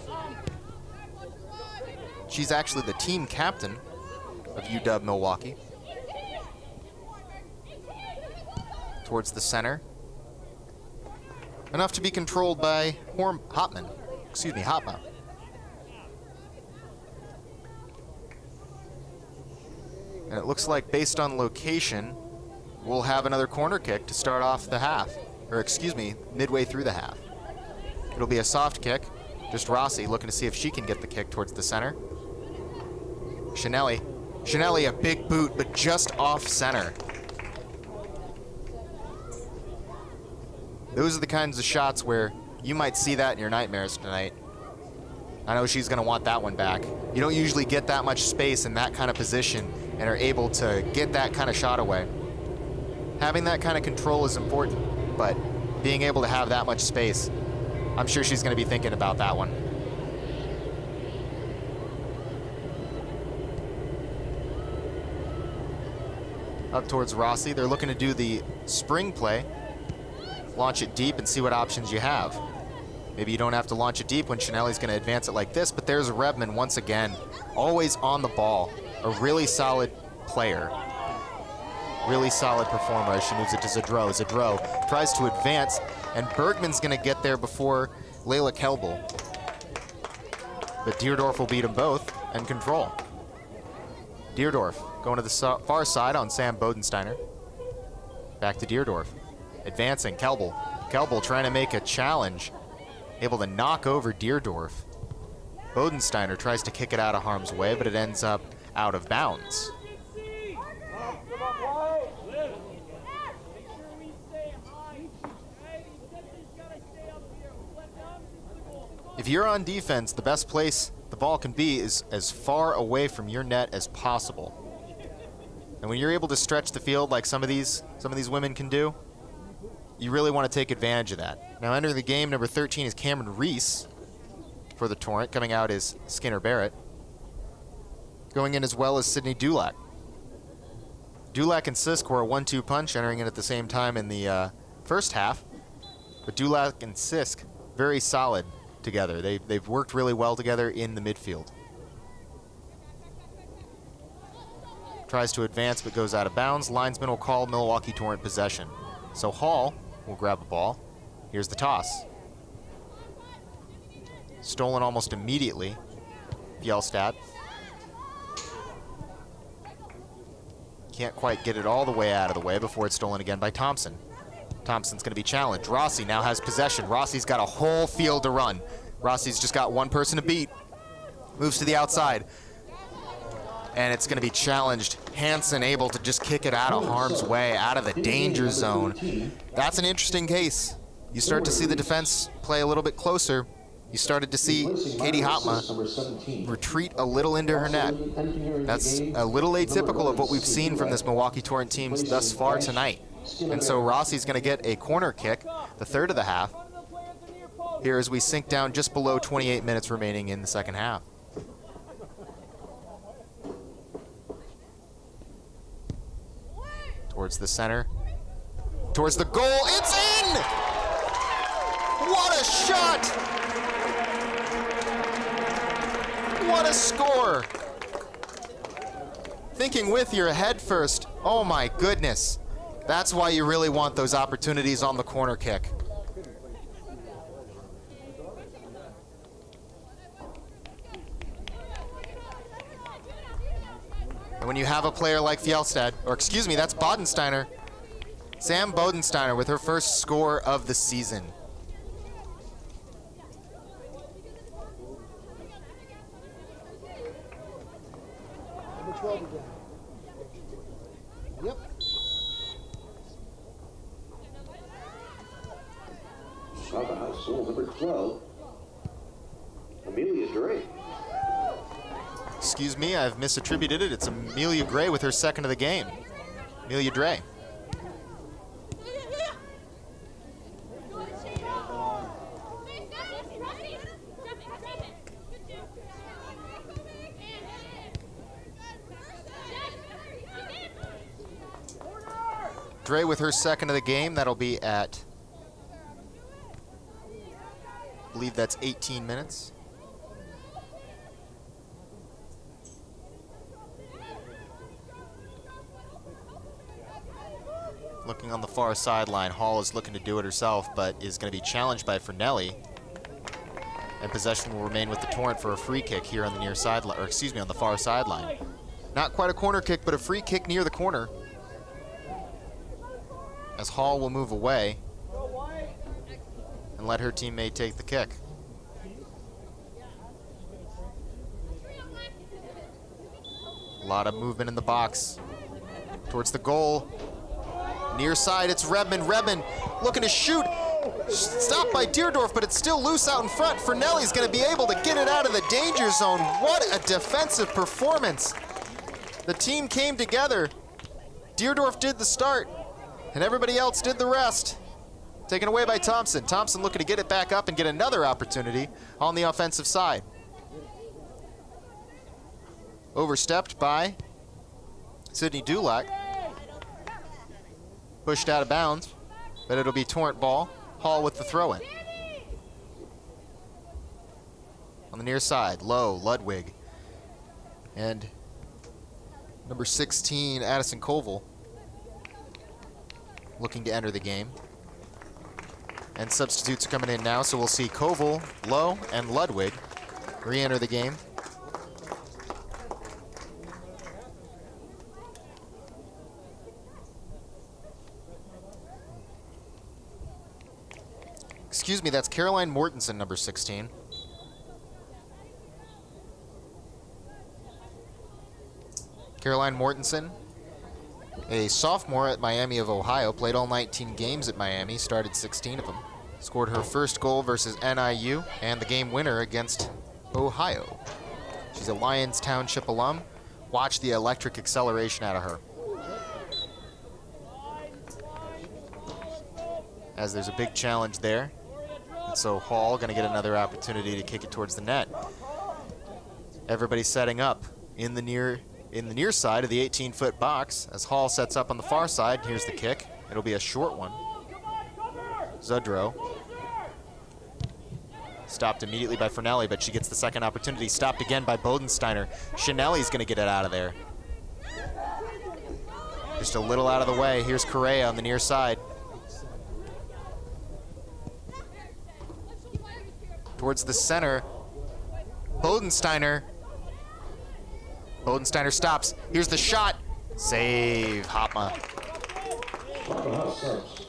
Speaker 2: She's actually the team captain of UW Milwaukee. Towards the center. Enough to be controlled by Hotma. And it looks like based on location, we'll have another corner kick to start off the half. Or excuse me, midway through the half. It'll be a soft kick. Just Rachie looking to see if she can get the kick towards the center. Shinelli. Shinelli, a big boot, but just off center. Those are the kinds of shots where you might see that in your nightmares tonight. I know she's going to want that one back. You don't usually get that much space in that kind of position and are able to get that kind of shot away. Having that kind of control is important, but being able to have that much space, I'm sure she's going to be thinking about that one. Up towards Rossi, they're looking to do the spring play. Launch it deep and see what options you have. Maybe you don't have to launch it deep when Chanelli's going to advance it like this, but there's Rebman once again, always on the ball. A really solid player. Really solid performer as she moves it to Zadro. Zadro tries to advance, and Bergman's going to get there before Layla Kelbel. But Deerdorf will beat them both and control. Deerdorf going to the far side on Sam Bodensteiner. Back to Deerdorf. Advancing, Kelbel. Kelbel trying to make a challenge. Able to knock over Deerdorf. Bodensteiner tries to kick it out of harm's way, but it ends up out of bounds. If you're on defense, the best place the ball can be is as far away from your net as possible. And when you're able to stretch the field like some of these women can do, you really want to take advantage of that. Now entering the game, number 13 is Cameron Reese for the Torrent. Coming out is Skinner Barrett. Going in as well as Sydney Dulac. Dulac and Sisk were a 1-2 punch entering in at the same time in the first half. But Dulac and Sisk, very solid together. They've worked really well together in the midfield. Tries to advance but goes out of bounds. Linesman will call Milwaukee Torrent possession. So Hall will grab a ball. Here's the toss. Stolen almost immediately. Fjellstad. Can't quite get it all the way out of the way before it's stolen again by Thompson. Thompson's going to be challenged. Rossi now has possession. Rossi's got a whole field to run. Rossi's just got one person to beat. Moves to the outside. And it's going to be challenged. Hansen able to just kick it out of harm's way, out of the danger zone. That's an interesting case. You start to see the defense play a little bit closer. You started to see Katie Hotma retreat a little into her net. That's a little atypical of what we've seen from this Milwaukee Torrent team thus far tonight. And so Rossi's going to get a corner kick, the third of the half, here as we sink down just below 28 minutes remaining in the second half. Towards the center, towards the goal, it's in! What a shot! What a score! Thinking with your head first, oh my goodness. That's why you really want those opportunities on the corner kick. And when you have a player like Fjellstad, or excuse me, that's Bodensteiner. Sam Bodensteiner with her first score of the season.
Speaker 23: Number 12 again. Yep.
Speaker 1: Saga House goal number 12, Amelia Drake.
Speaker 2: Excuse me, I've misattributed it. It's Amelia Gray with her second of the game. Amelia Dre. Dre with her second of the game. That'll be at, I believe that's 18 minutes. Looking on the far sideline, Hall is looking to do it herself, but is going to be challenged by Fernelli. And possession will remain with the Torrent for a free kick here on the near sideline, or excuse me, on the far sideline. Not quite a corner kick, but a free kick near the corner. As Hall will move away and let her teammate take the kick. A lot of movement in the box. Towards the goal. Near side, it's Redmond. Redmond looking to shoot. Stopped by Deerdorf, but it's still loose out in front. Fernelli's going to be able to get it out of the danger zone. What a defensive performance. The team came together. Deerdorf did the start, And everybody else did the rest. Taken away by Thompson. Thompson looking to get it back up and get another opportunity on the offensive side. Overstepped by Sydney Dulac. Pushed out of bounds, but it'll be Torrent ball. Hall with the throw-in. On the near side, low, Ludwig. And number 16, Addison Koval, looking to enter the game. And substitutes are coming in now, so we'll see Koval, Low, and Ludwig re-enter the game. Excuse me, that's Caroline Mortensen, number 16. Caroline Mortensen, a sophomore at Miami of Ohio, played all 19 games at Miami, started 16 of them. Scored her first goal versus NIU and the game winner against Ohio. She's a Lyons Township alum. Watch the electric acceleration out of her. As there's a big challenge there. And so Hall gonna get another opportunity to kick it towards the net. Everybody setting up in the near side of the 18-foot box as Hall sets up on the far side. Here's the kick. It'll be a short one. Zudrow. Stopped immediately by Fernelli, but she gets the second opportunity. Stopped again by Bodensteiner. Chanelli's gonna get it out of there. Just a little out of the way. Here's Correa on the near side. Towards the center. Bodensteiner. Bodensteiner stops. Here's the shot. Save, Hopma.
Speaker 1: House starts.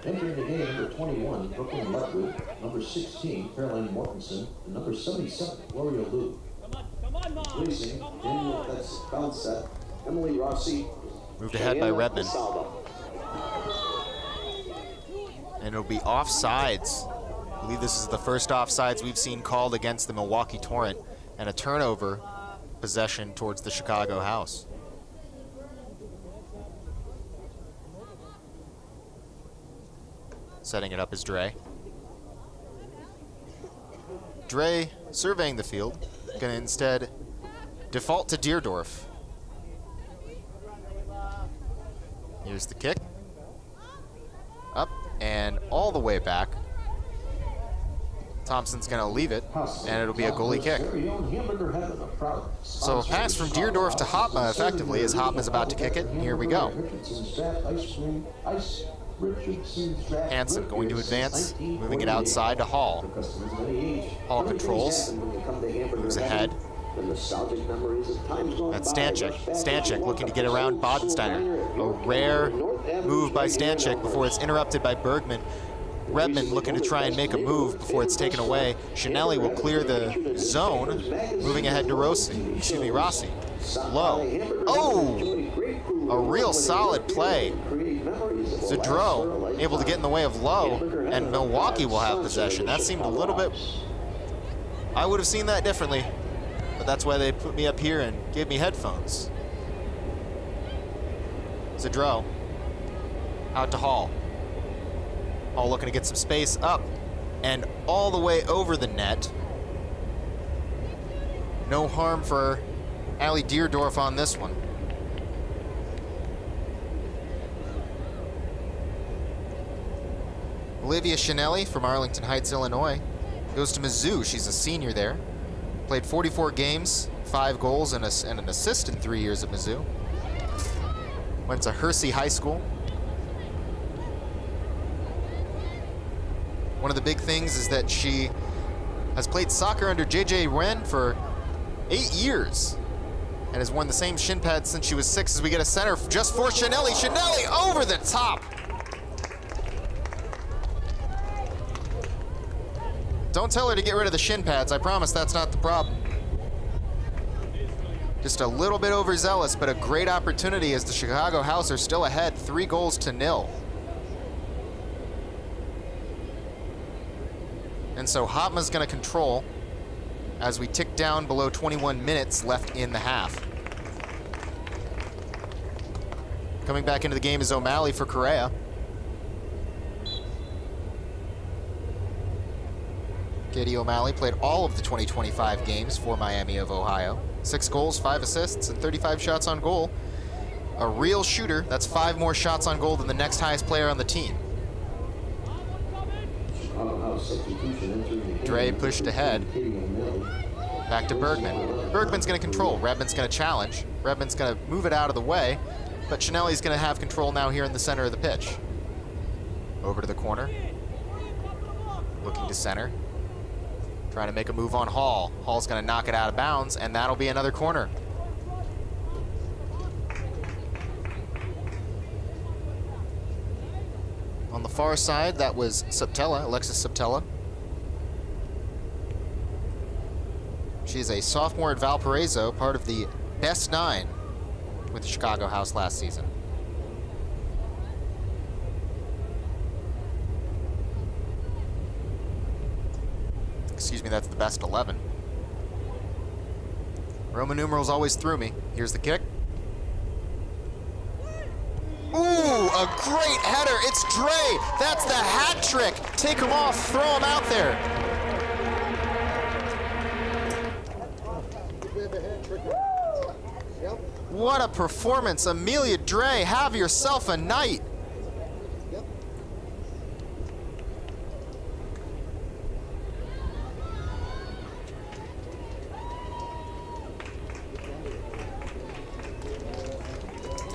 Speaker 1: Entering the game, number 21, Brooklyn Ludwig, number 16, Caroline Mortensen, and number 77, Gloria Liu. Racing, Daniel, that's foul set, Emily Rossi.
Speaker 2: Moved ahead by Redmond. And it'll be offsides. I believe this is the first offsides we've seen called against the Milwaukee Torrent, and a turnover possession towards the Chicago House. Setting it up is Dre. Dre surveying the field, gonna instead default to Deerdorf. Here's the kick. Up and all the way back. Thompson's gonna leave it, and it'll be a goalie kick. So a pass from Deerdorf to Hopma effectively as Hopma's about to kick it. Here we go. Hansen going to advance, moving it outside to Hall. Hall controls, moves ahead. That's Stanchik. Stanchik looking to get around Bodensteiner. A rare move by Stanchik before it's interrupted by Bergman. Redmond looking to try and make a move before it's taken away. Chanelli will clear the zone, moving ahead to Rossi. Low. Oh! A real solid play. Zudrow able to get in the way of Low, and Milwaukee will have possession. That seemed a little bit... I would have seen that differently, but that's why they put me up here and gave me headphones. Zudrow out to Hall. Hall looking to get some space up and all the way over the net. No harm for Allie Deerdorf on this one. Olivia Chanelli from Arlington Heights, Illinois, goes to Mizzou. She's a senior there. Played 44 games, 5 goals, and an assist in 3 years at Mizzou. Went to Hersey High School. One of the big things is that she has played soccer under J.J. Wren for 8 years and has worn the same shin pads since she was 6 as we get a center just for Chanelli. Chanelli over the top. Don't tell her to get rid of the shin pads. I promise that's not the problem. Just a little bit overzealous, but a great opportunity as the Chicago House are still ahead 3-0. And so Hopma's gonna control as we tick down below 21 minutes left in the half. Coming back into the game is O'Malley for Correa. Katie O'Malley played all of the 2025 games for Miami of Ohio. 6 goals, 5 assists, and 35 shots on goal. A real shooter. That's 5 more shots on goal than the next highest player on the team. Dre pushed ahead. Back to Bergman. Bergman's going to control. Redman's going to challenge. Redman's going to move it out of the way, but Chanelli's going to have control now here in the center of the pitch. Over to the corner. Looking to center. Trying to make a move on Hall. Hall's going to knock it out of bounds, and that'll be another corner. On the far side, that was Subtella, Alexis Subtella. She's a sophomore at Valparaiso, part of the best 9 with the Chicago House last season. Excuse me, that's the best 11. Roman numerals always threw me. Here's the kick. Ooh, a great header. It's Dre. That's the hat trick. Take him off, throw him out there. What a performance. Amelia Dre, have yourself a night.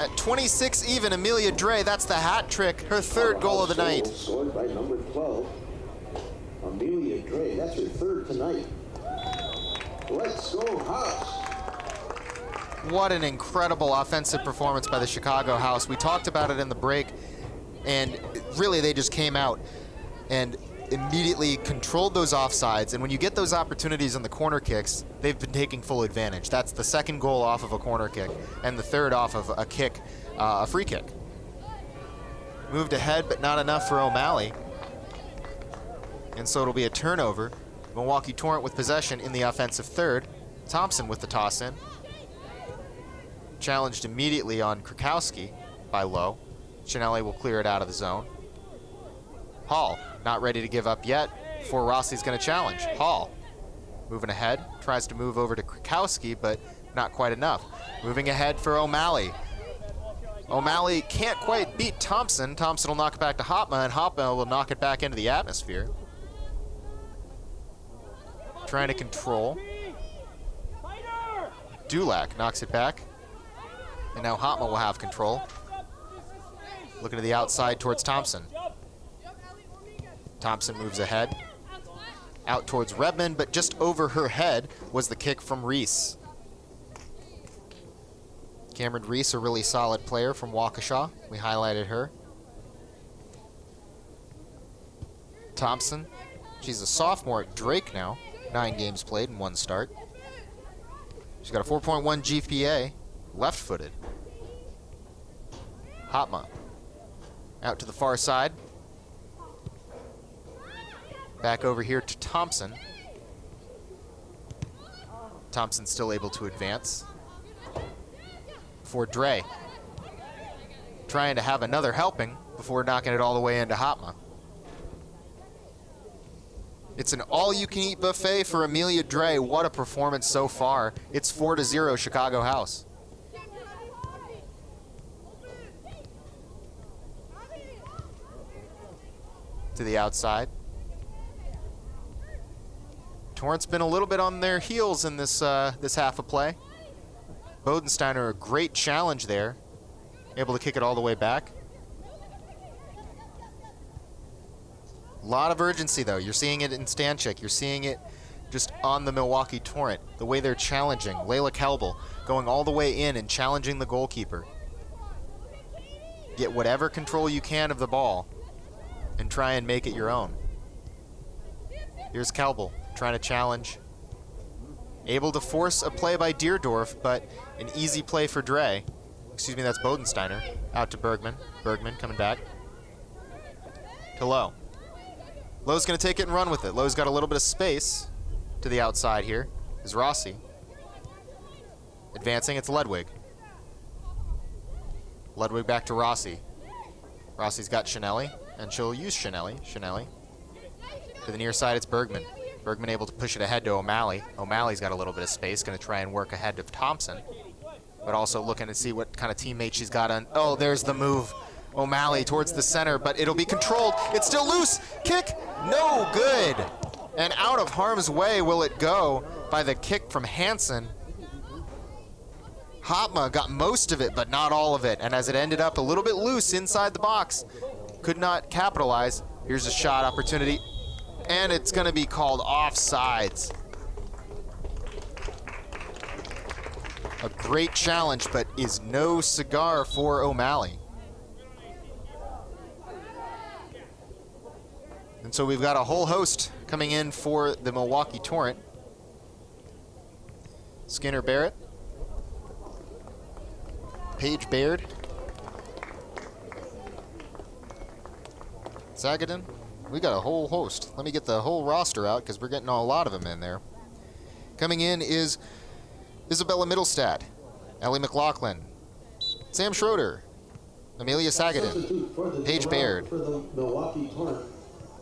Speaker 2: At 26 even, Amelia Dre, that's the hat trick, her 3rd goal of the night.
Speaker 1: Scored by number 12, Amelia Dre. That's her 3rd tonight. Let's go House.
Speaker 2: What an incredible offensive performance by the Chicago House. We talked about it in the break, and really they just came out and immediately controlled those offsides. And when you get those opportunities in the corner kicks, they've been taking full advantage. That's the 2nd goal off of a corner kick, and the 3rd off of a kick, a free kick. Moved ahead, but not enough for O'Malley. And so it'll be a turnover. Milwaukee Torrent with possession in the offensive 3rd. Thompson with the toss in. Challenged immediately on Krakowski by Lowe. Chanelli will clear it out of the zone. Hall, not ready to give up yet before Rossi's going to challenge. Hall, moving ahead, tries to move over to Krakowski, but not quite enough. Moving ahead for O'Malley. O'Malley can't quite beat Thompson. Thompson will knock it back to Hopma, and Hopma will knock it back into the atmosphere. Trying to control. Dulac knocks it back. And now Hopma will have control. Looking to the outside towards Thompson. Thompson moves ahead. Out towards Redmond, but just over her head was the kick from Reese. Cameron Reese, a really solid player from Waukesha. We highlighted her. Thompson, she's a sophomore at Drake now. 9 games played and 1 start. She's got a 4.1 GPA, left-footed. Hopma, out to the far side. Back over here to Thompson. Thompson still able to advance. For Dre. Trying to have another helping before knocking it all the way into Hopma. It's an all-you-can-eat buffet for Amelia Dre. What a performance so far. It's 4-0 Chicago House. To the outside. Torrent's been a little bit on their heels in this this half of play. Bodensteiner, a great challenge there. Able to kick it all the way back. A lot of urgency, though. You're seeing it in Stanchik. You're seeing it just on the Milwaukee Torrent. The way they're challenging. Layla Kelbel going all the way in and challenging the goalkeeper. Get whatever control you can of the ball and try and make it your own. Here's Kelbel trying to challenge. Able to force a play by Deerdorf, but an easy play for Dre. Excuse me, that's Bodensteiner. Out to Bergman. Bergman coming back. To Lowe. Lowe's going to take it and run with it. Lowe's got a little bit of space to the outside here. Is Rossi. Advancing, it's Ludwig. Ludwig back to Rossi. Rossi's got Chanelli, and she'll use Chanelli. To the near side, it's Bergman. Bergman able to push it ahead to O'Malley. O'Malley's got a little bit of space, going to try and work ahead of Thompson, but also looking to see what kind of teammate she's got on. Oh, there's the move. O'Malley towards the center, but it'll be controlled. It's still loose. Kick, no good. And out of harm's way will it go by the kick from Hansen. Hotma got most of it, but not all of it. And as it ended up a little bit loose inside the box, could not capitalize. Here's a shot opportunity, and it's going to be called offsides. A great challenge, but is no cigar for O'Malley. And so we've got a whole host coming in for the Milwaukee Torrent. Skinner Barrett, Paige Baird, Zagadin. We got a whole host. Let me get the whole roster out because we're getting a lot of them in there. Coming in is Isabella Middlestad, Ellie McLaughlin, Sam Schroeder, Amelia Sagadin, Paige Baird.
Speaker 1: For the Milwaukee Torrent,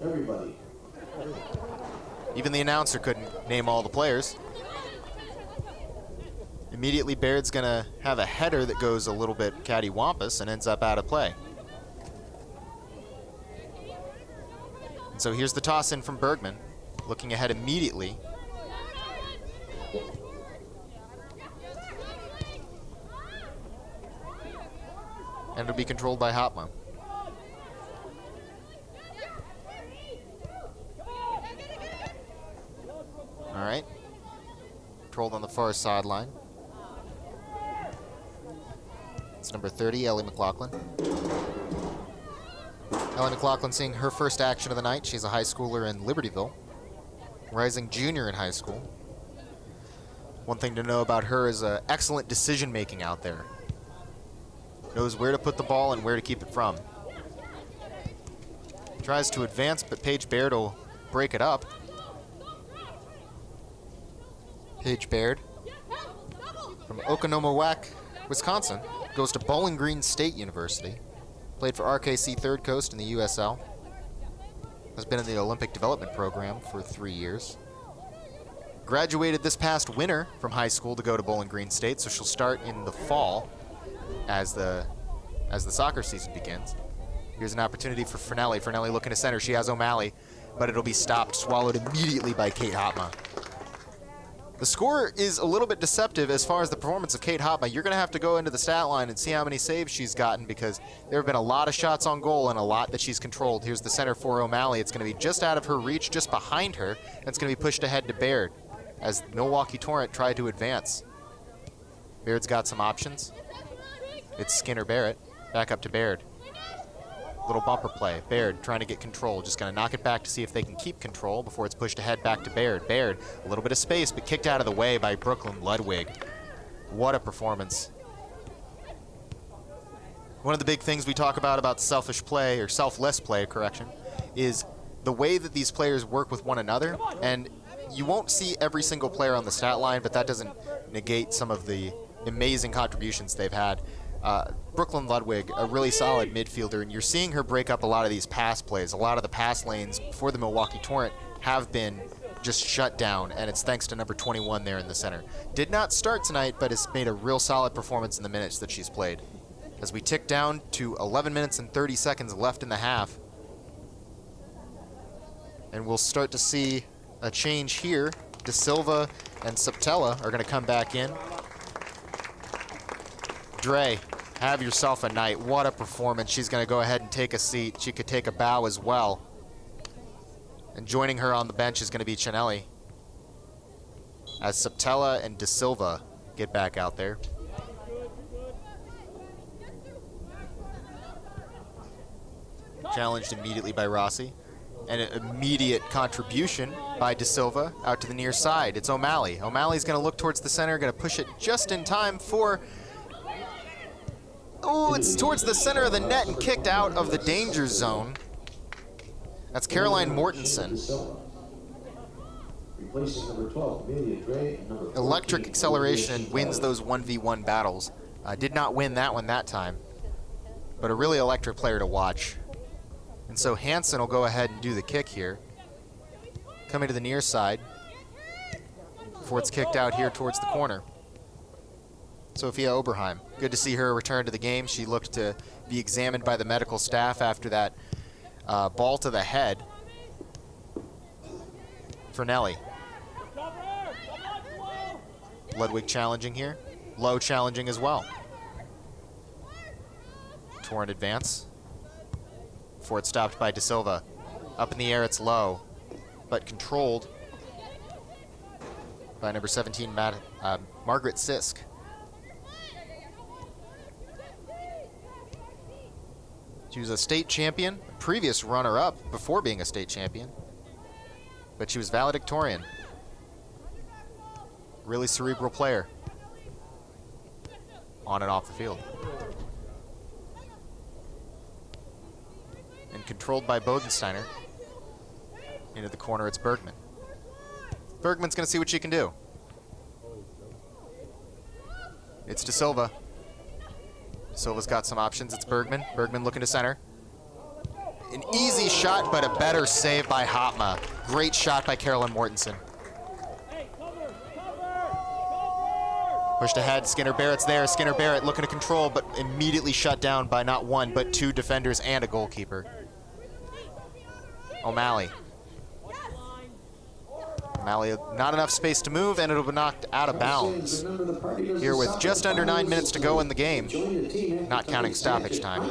Speaker 1: everybody.
Speaker 2: Even the announcer couldn't name all the players. Immediately, Baird's gonna have a header that goes a little bit cattywampus and ends up out of play. And so here's the toss in from Bergman, looking ahead immediately. And it'll be controlled by Hotma. All right, controlled on the far sideline. It's number 30, Ellie McLaughlin. Ellie McLaughlin seeing her first action of the night. She's a high schooler in Libertyville, rising junior in high school. One thing to know about her is excellent decision making out there. Knows where to put the ball and where to keep it from. Tries to advance, but Paige Baird will break it up. Paige Baird from Oconomowoc, Wisconsin, goes to Bowling Green State University. Played for RKC Third Coast in the USL. Has been in the Olympic Development Program for 3 years. Graduated this past winter from high school to go to Bowling Green State, so she'll start in the fall as the soccer season begins. Here's an opportunity for Fernelli. Fernelli looking to center. She has O'Malley, but it'll be stopped, swallowed immediately by Kate Hotma. The score is a little bit deceptive as far as the performance of Kate Hotma. You're going to have to go into the stat line and see how many saves she's gotten because there have been a lot of shots on goal and a lot that she's controlled. Here's the center for O'Malley. It's going to be just out of her reach, just behind her, and it's going to be pushed ahead to Baird as Milwaukee Torrent tried to advance. Baird's got some options. It's Skinner Barrett, back up to Baird. Little bumper play. Baird trying to get control. Just going to knock it back to see if they can keep control before it's pushed ahead back to Baird. Baird, a little bit of space, but kicked out of the way by Brooklyn Ludwig. What a performance. One of the big things we talk about selfish play, or selfless play, correction, is the way that these players work with one another. And you won't see every single player on the stat line, but that doesn't negate some of the amazing contributions they've had. Brooklyn Ludwig, a really solid midfielder, and you're seeing her break up a lot of these pass plays. A lot of the pass lanes for the Milwaukee Torrent have been just shut down, and it's thanks to number 21 there in the center. Did not start tonight, but has made a real solid performance in the minutes that she's played. As we tick down to 11 minutes and 30 seconds left in the half, and we'll start to see a change here. De Silva and Septella are going to come back in. Dre, have yourself a night. What a performance. She's going to go ahead and take a seat. She could take a bow as well. And joining her on the bench is going to be Chinelli, as Septella and De Silva get back out there. Challenged immediately by Rossi. And an immediate contribution by De Silva out to the near side. It's O'Malley. O'Malley's going to look towards the center, going to push it just in time for... Oh, it's towards the center of the net and kicked out of the danger zone. That's Caroline Mortensen. Electric acceleration wins those 1v1 battles. Did not win that one that time, but a really electric player to watch. And so Hansen will go ahead and do the kick here. coming to the near side before it's kicked out here towards the corner. Sophia Oberheim, good to see her return to the game. She looked to be examined by the medical staff after that ball to the head for Nelly. Ludwig challenging here. Low challenging as well. Torrent advance. Before it's stopped by De Silva. Up in the air, it's low, but controlled by number 17, Margaret Sisk. She was a state champion, a previous runner-up before being a state champion, but she was valedictorian. Really cerebral player on and off the field. And controlled by Bodensteiner. Into the corner, it's Bergman. Bergman's going to see what she can do. It's De Silva. De Silva's got some options. It's Bergman. Bergman looking to center. An easy shot, but a better save by Hotma. Great shot by Carolyn Mortensen. Pushed ahead, Skinner Barrett's there. Skinner Barrett looking to control, but immediately shut down by not one, but two defenders and a goalkeeper. O'Malley. O'Malley, not enough space to move, and it'll be knocked out of bounds. Here with just under 9 minutes to go in the game, not counting stoppage time.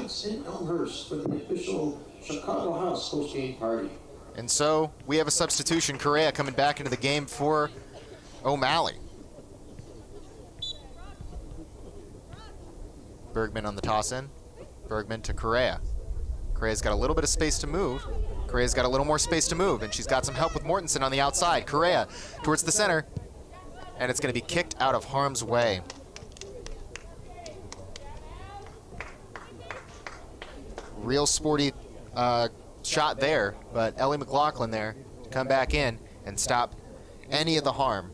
Speaker 2: And so we have a substitution. Correa coming back into the game for O'Malley. Bergman on the toss-in. Bergman to Correa. Correa's got a little bit of space to move. Correa's got a little more space to move, and she's got some help with Mortensen on the outside. Correa towards the center, and it's going to be kicked out of harm's way. Real sporty shot there, but Ellie McLaughlin there to come back in and stop any of the harm.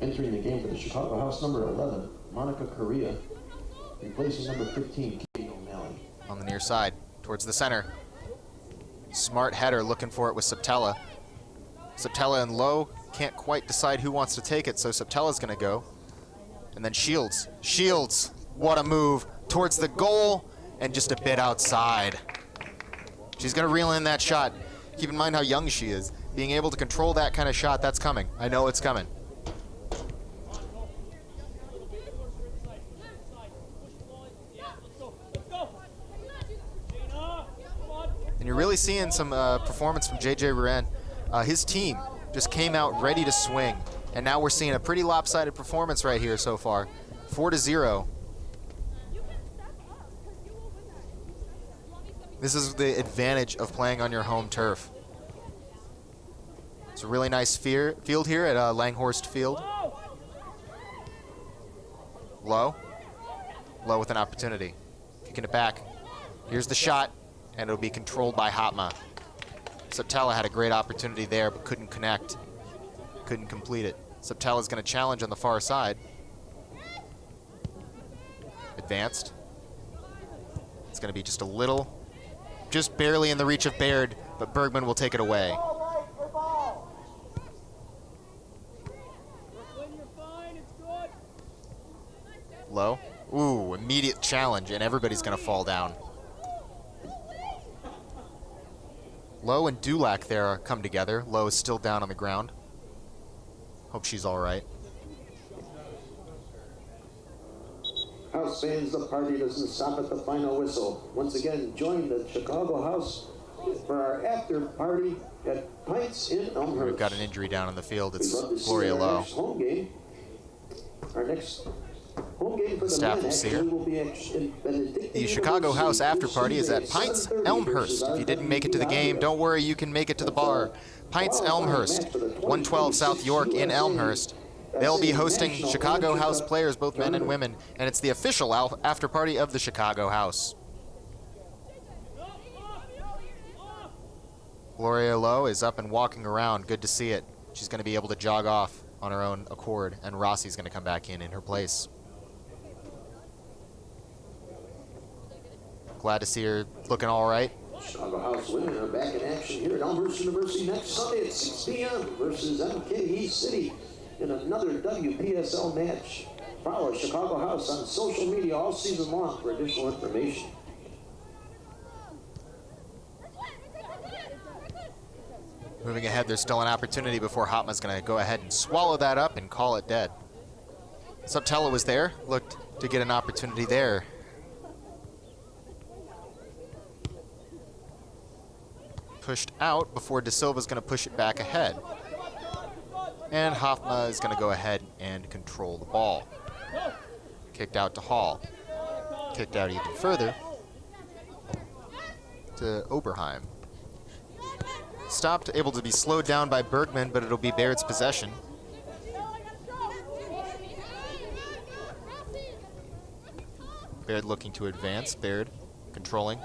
Speaker 1: Entering the game for the Chicago House, number 11, Monica Correa, replacing number 15, Katie O'Malley.
Speaker 2: On the near side, towards the center. Smart header, looking for it with Subtella. Subtella and Lowe can't quite decide who wants to take it, so Subtella's going to go. And then Shields. Shields, what a move. Towards the goal, and just a bit outside. She's going to reel in that shot. Keep in mind how young she is. Being able to control that kind of shot, that's coming. I know it's coming. And you're really seeing some performance from J.J. Ruren. His team just came out ready to swing. And now we're seeing a pretty lopsided performance right here so far. 4-0. This is the advantage of playing on your home turf. It's a really nice field here at Langhorst Field. Low. Low with an opportunity. Kicking it back. Here's the shot. And it'll be controlled by Hotma. Subtella had a great opportunity there, but couldn't connect. Couldn't complete it. Subtella's going to challenge on the far side. Advanced. It's going to be just a little, just barely in the reach of Baird, but Bergman will take it away. Low. Ooh, immediate challenge, and everybody's going to fall down. Lowe and Dulac there come together. Lowe is still down on the ground. Hope she's all right.
Speaker 1: House fans, the party doesn't stop at the final whistle. Once again, join the Chicago House for our after party at Pints in Elmhurst.
Speaker 2: We've got an injury down on the field. It's
Speaker 1: We'd love to see
Speaker 2: Gloria
Speaker 1: our
Speaker 2: Lowe.
Speaker 1: next home game. Our next home game for the
Speaker 2: Staff
Speaker 1: men
Speaker 2: will see her.
Speaker 1: actually will be in Benedictine
Speaker 2: The Chicago
Speaker 1: University
Speaker 2: House after party is at
Speaker 1: Tuesday
Speaker 2: Pints
Speaker 1: 7:30
Speaker 2: Elmhurst. If you didn't make it to the game, don't worry, you can make it to the bar. Pints Elmhurst, 112 South York in Elmhurst. They'll be hosting Chicago House players, both men and women, and it's the official after party of the Chicago House. Gloria Lowe is up and walking around. Good to see it. She's going to be able to jog off on her own accord, and Rossi's going to come back in her place. Glad to see her looking all right.
Speaker 1: Chicago House women are back in action here at Elmhurst University next Sunday at 6 p.m. versus MKE City in another WPSL match. Follow Chicago House on social media all season long for additional information.
Speaker 2: Moving ahead, there's still an opportunity before Hotma's going to go ahead and swallow that up and call it dead. Subtella was there, looked to get an opportunity there. Pushed out before De Silva's going to push it back ahead. And Hofma is going to go ahead and control the ball. Kicked out to Hall. Kicked out even further to Oberheim. Stopped, able to be slowed down by Bergman, but it'll be Baird's possession. Baird looking to advance. Baird controlling.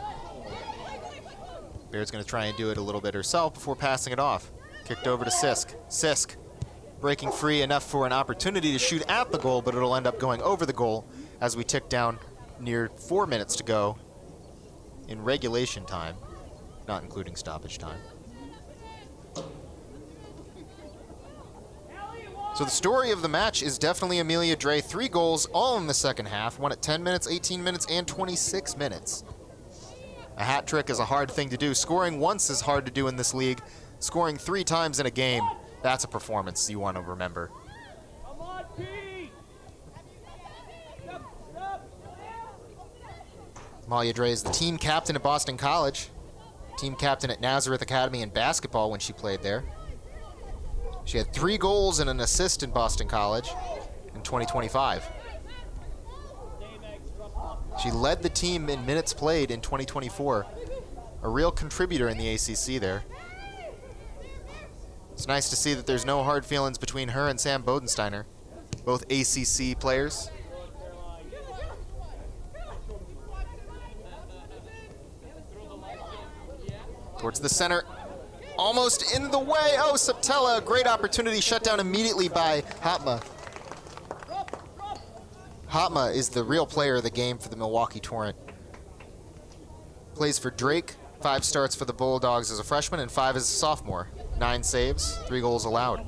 Speaker 2: Baird's going to try and do it a little bit herself before passing it off. Kicked over to Sisk. Sisk breaking free enough for an opportunity to shoot at the goal, but it'll end up going over the goal as we tick down near 4 minutes to go in regulation time, not including stoppage time. So the story of the match is definitely Amelia Dre. 3 goals, all in the second half. One at 10 minutes, 18 minutes, and 26 minutes. A hat trick is a hard thing to do. Scoring once is hard to do in this league. Scoring 3 times in a game, that's a performance you want to remember. Amalia Dre is the team captain at Boston College. Team captain at Nazareth Academy in basketball when she played there. She had 3 goals and an assist in Boston College in 2025. She led the team in minutes played in 2024. A real contributor in the ACC there. It's nice to see that there's no hard feelings between her and Sam Bodensteiner, both ACC players. Towards the center. Almost in the way. Oh, Subtella, great opportunity shut down immediately by Hotma. Hotma is the real player of the game for the Milwaukee Torrent. Plays for Drake, 5 starts for the Bulldogs as a freshman and 5 as a sophomore. 9 saves, 3 goals allowed.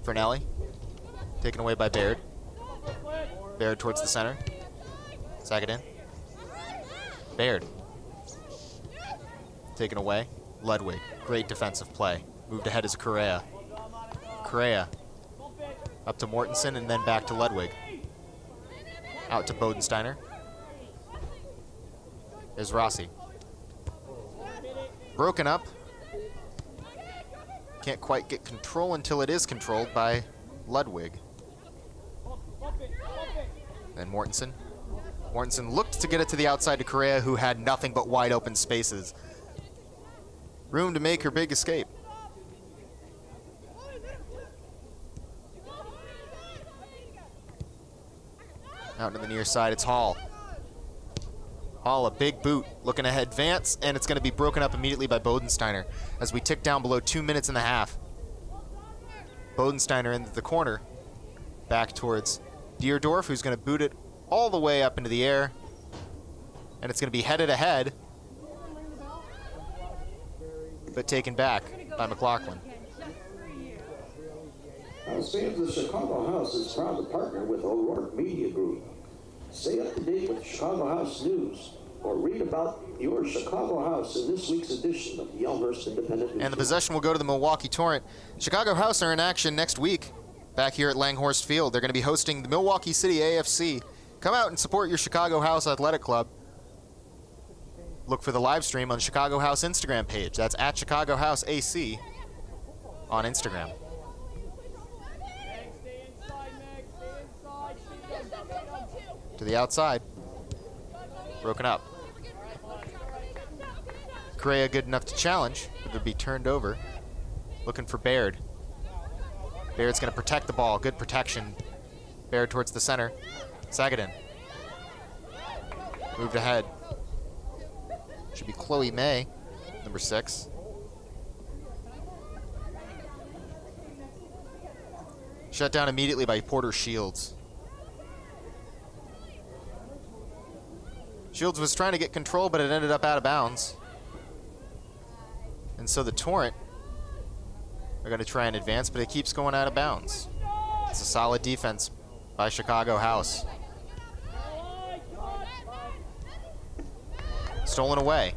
Speaker 2: Fernelli, taken away by Baird. Baird towards the center. Sack it in. Baird. Taken away. Ludwig. Great defensive play. Moved ahead is Correa. Correa. Up to Mortensen and then back to Ludwig. Out to Bodensteiner. There's Rossi. Broken up. Can't quite get control until it is controlled by Ludwig. Then Mortensen. Mortensen looked to get it to the outside to Correa, who had nothing but wide open spaces. Room to make her big escape. Out to the near side, it's Hall. Hall, a big boot, looking to advance, and it's going to be broken up immediately by Bodensteiner as we tick down below 2 minutes and a half. Bodensteiner into the corner, back towards Deerdorf, who's going to boot it all the way up into the air. And it's going to be headed ahead, but taken back by McLaughlin.
Speaker 1: House fans, the Chicago House is proud to partner with O'Rourke Media Group. Stay up to date with Chicago House news or read about your Chicago House in this week's edition of the Elmhurst Independent News.
Speaker 2: And the possession will go to the Milwaukee Torrent. Chicago House are in action next week back here at Langhorst Field. They're going to be hosting the Milwaukee City AFC. Come out and support your Chicago House Athletic Club. Look for the live stream on the Chicago House Instagram page. That's at Chicago House AC on Instagram. To the outside. Broken up. Correa good enough to challenge, but it'll be turned over. Looking for Baird. Baird's going to protect the ball. Good protection. Baird towards the center. Sagadin. Moved ahead. Should be Chloe May, number 6. Shut down immediately by Porter Shields. Shields was trying to get control, but it ended up out of bounds. And so the Torrent are going to try and advance, but it keeps going out of bounds. It's a solid defense by Chicago House. Stolen away.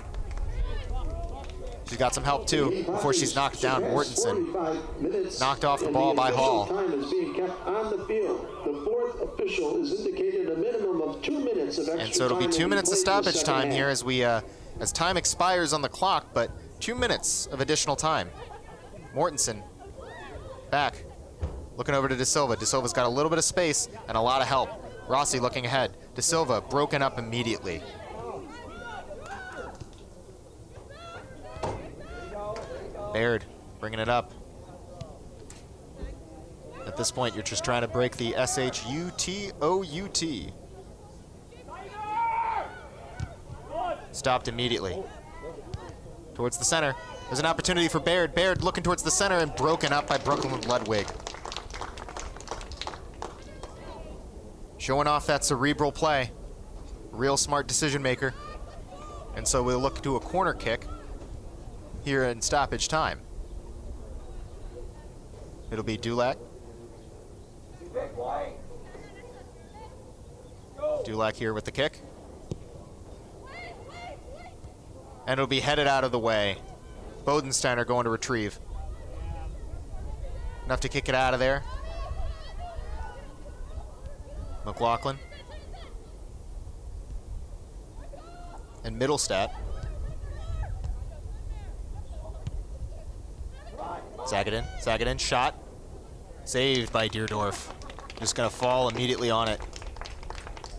Speaker 2: She's got some help too before she's knocked down. Mortensen knocked off the ball by Hall.
Speaker 1: Time is being kept on the field. The fourth official has indicated a minimum of 2 minutes of extra time.
Speaker 2: And so it'll be 2 minutes of stoppage time here as we as time expires on the clock, but 2 minutes of additional time. Mortensen back, looking over to De Silva. De Silva's got a little bit of space and a lot of help. Rossi looking ahead. De Silva broken up immediately. Baird bringing it up. At this point, you're just trying to break the S-H-U-T-O-U-T. Stopped immediately. Towards the center. There's an opportunity for Baird. Baird looking towards the center and broken up by Brooklyn Ludwig. Showing off that cerebral play. Real smart decision maker. And so we'll look to a corner kick here in stoppage time. It'll be Dulac. Dulac here with the kick. And it'll be headed out of the way. Bodensteiner going to retrieve. Enough to kick it out of there. McLaughlin. And Middlestat. Zagadin, shot. Saved by Deerdorf. Just gonna fall immediately on it.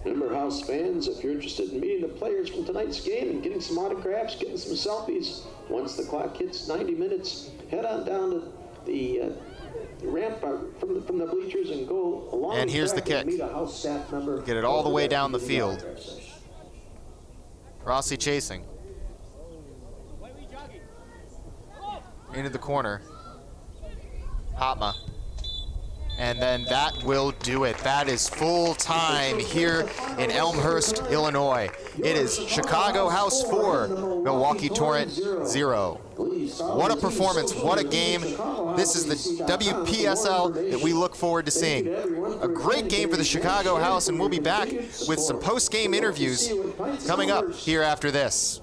Speaker 1: Remember, House fans, if you're interested in meeting the players from tonight's game and getting some autographs, getting some selfies, once the clock hits 90 minutes, head on down to the ramp from the bleachers and go along.
Speaker 2: And here's the kick.
Speaker 1: Meet a House staff member.
Speaker 2: Get it all the way down the field. Rossi chasing. Into the corner. Hotma. And then that will do it. That is full time here in Elmhurst, Illinois. It is Chicago House 4, Milwaukee Torrent 0. What a performance, what a game. This is the WPSL that we look forward to seeing. A great game for the Chicago House, and we'll be back with some post-game interviews coming up here after this.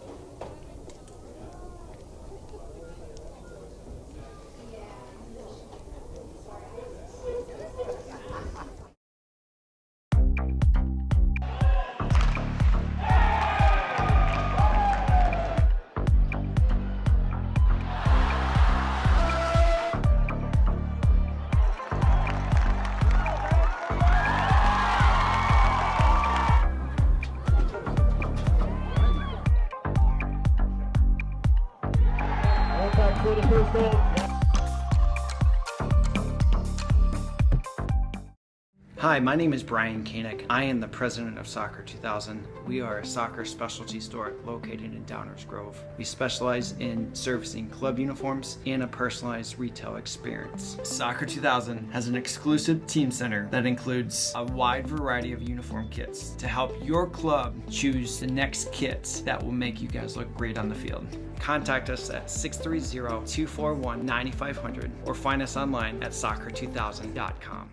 Speaker 22: Hi, my name is Brian Koenig. I am the president of Soccer 2000. We are a soccer specialty store located in Downers Grove. We specialize in servicing club uniforms and a personalized retail experience. Soccer 2000 has an exclusive team center that includes a wide variety of uniform kits to help your club choose the next kits that will make you guys look great on the field. Contact us at 630-241-9500 or find us online at soccer2000.com.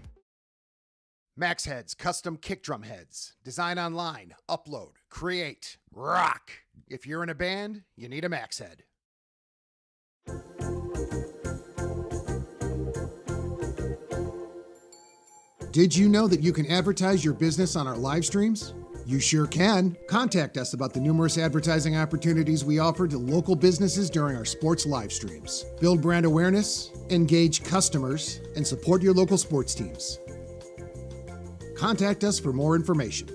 Speaker 23: Max Heads custom kick drum heads. Design online, upload, create, rock. If you're in a band, you need a Max Head. Did you know that you can advertise your business on our live streams? You sure can. Contact us about the numerous advertising opportunities we offer to local businesses during our sports live streams. Build brand awareness, engage customers, and support your local sports teams. Contact us for more information.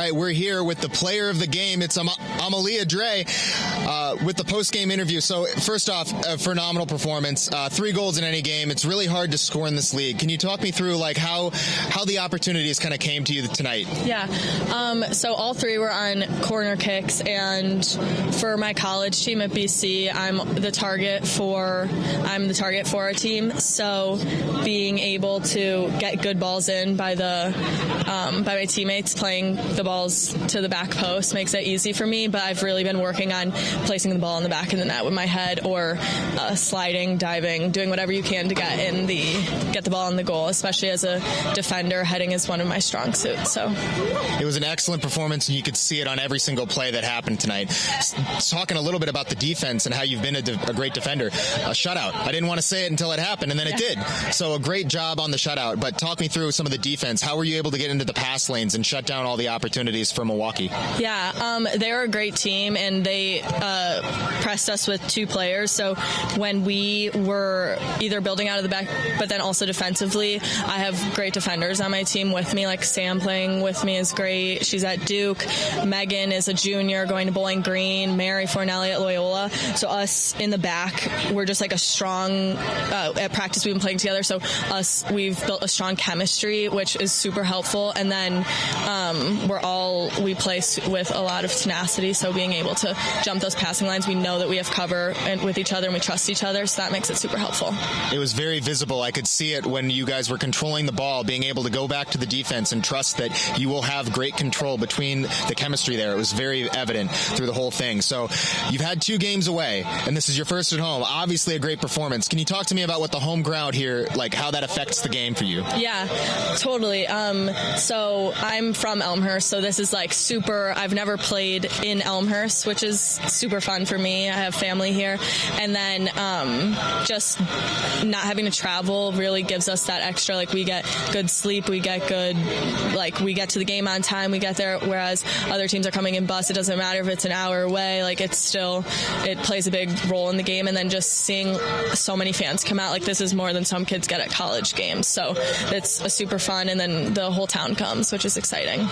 Speaker 2: right, we're here with the player of the game. It's Amalia Dre with the post-game interview. So first off, a phenomenal performance. 3 goals in any game. It's really hard to score in this league. Can you talk me through like how the opportunities kind of came to you tonight?
Speaker 4: Yeah. So all 3 were on corner kicks, and for my college team at BC, I'm the target for our team. So being able to get good balls in by my teammates, playing the balls to the back post makes it easy for me. But I've really been working on placing the ball in the back of the net with my head, or sliding, diving, doing whatever you can to get the ball in the goal. Especially as a defender, heading is one of my strong suits. So
Speaker 2: it was an excellent performance, and you could see it on every single play that happened tonight. Talking a little bit about the defense and how you've been a great defender. A shutout. I didn't want to say it until it happened, and then it did. So a great job on the shutout. But talk me through some of the defense. How were you able to get into the pass lanes and shut down all the opportunities for Milwaukee?
Speaker 4: Yeah, they were a great team, and they pressed us with 2 players. So when we were either building out of the back, but then also defensively, I have great defenders on my team with me. Like Sam playing with me is great. She's at Duke. Megan is a junior going to Bowling Green. Mary Fornelli at Loyola. So us in the back, we're just like a strong, at practice we've been playing together. So we've built a strong chemistry, which is super helpful. And then we play with a lot of tenacity. So being able to jump those passing lines, we know that we have cover with each other and we trust each other. So that makes it super helpful.
Speaker 2: It was very visible. I could see it when you guys were controlling the ball, being able to go back to the defense and trust that you will have great control between the chemistry there. It was very evident through the whole thing. So you've had 2 games away, and this is your first at home. Obviously a great performance. Can you talk to me about what the home ground here, like how that affects the game for you?
Speaker 4: Yeah, totally. So I'm from Elmhurst, so this is like super, I've never played in Elmhurst, which is super fun for me. I have family here. And then just not having to travel really gives us that extra, like we get good sleep, we get we get to the game on time, we get there, whereas other teams are coming in bus. It doesn't matter if it's an hour away, like it plays a big role in the game. And then just seeing so many fans come out, like this is more than some kids get at college games. So it's a super fun, and then the whole town comes, which is exciting.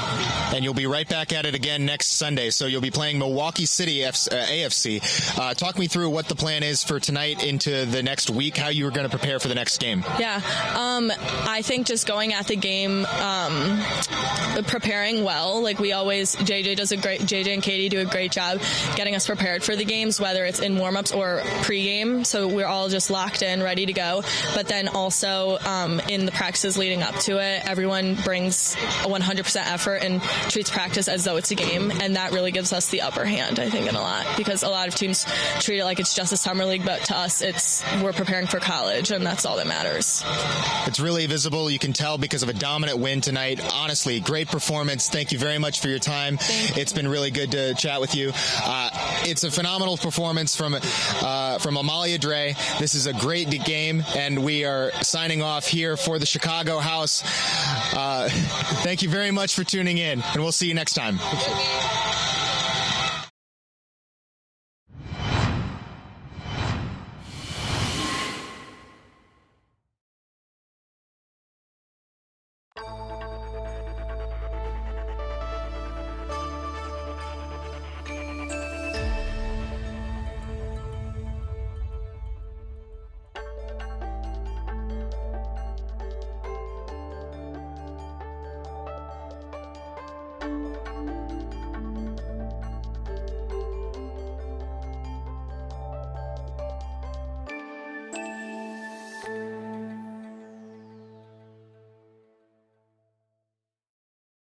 Speaker 2: And you'll be right back at it again next Sunday. So you'll be playing Milwaukee City AFC. Talk me through what the plan is for tonight into the next week, how you are going to prepare for the next game.
Speaker 4: Yeah, I think just going at the game, preparing well. Like we always, JJ and Katie do a great job getting us prepared for the games, whether it's in warm-ups or pre-game. So we're all just locked in, ready to go. But then also in the practices leading up to it, everyone brings a 100% effort and treats practice as though it's a game. And that really gives us the upper hand, I think, in a lot, because a lot of teams treat it like it's just a summer league, but to us, we're preparing for college, and that's all that matters.
Speaker 2: It's really visible. You can tell because of a dominant win tonight. Honestly, great performance. Thank you very much for your time. It's been really good to chat with you. It's a phenomenal performance from Amalia Dre. This is a great game, and we are signing off here for the Chicago House. Thank you very much for tuning in, and we'll see you next time.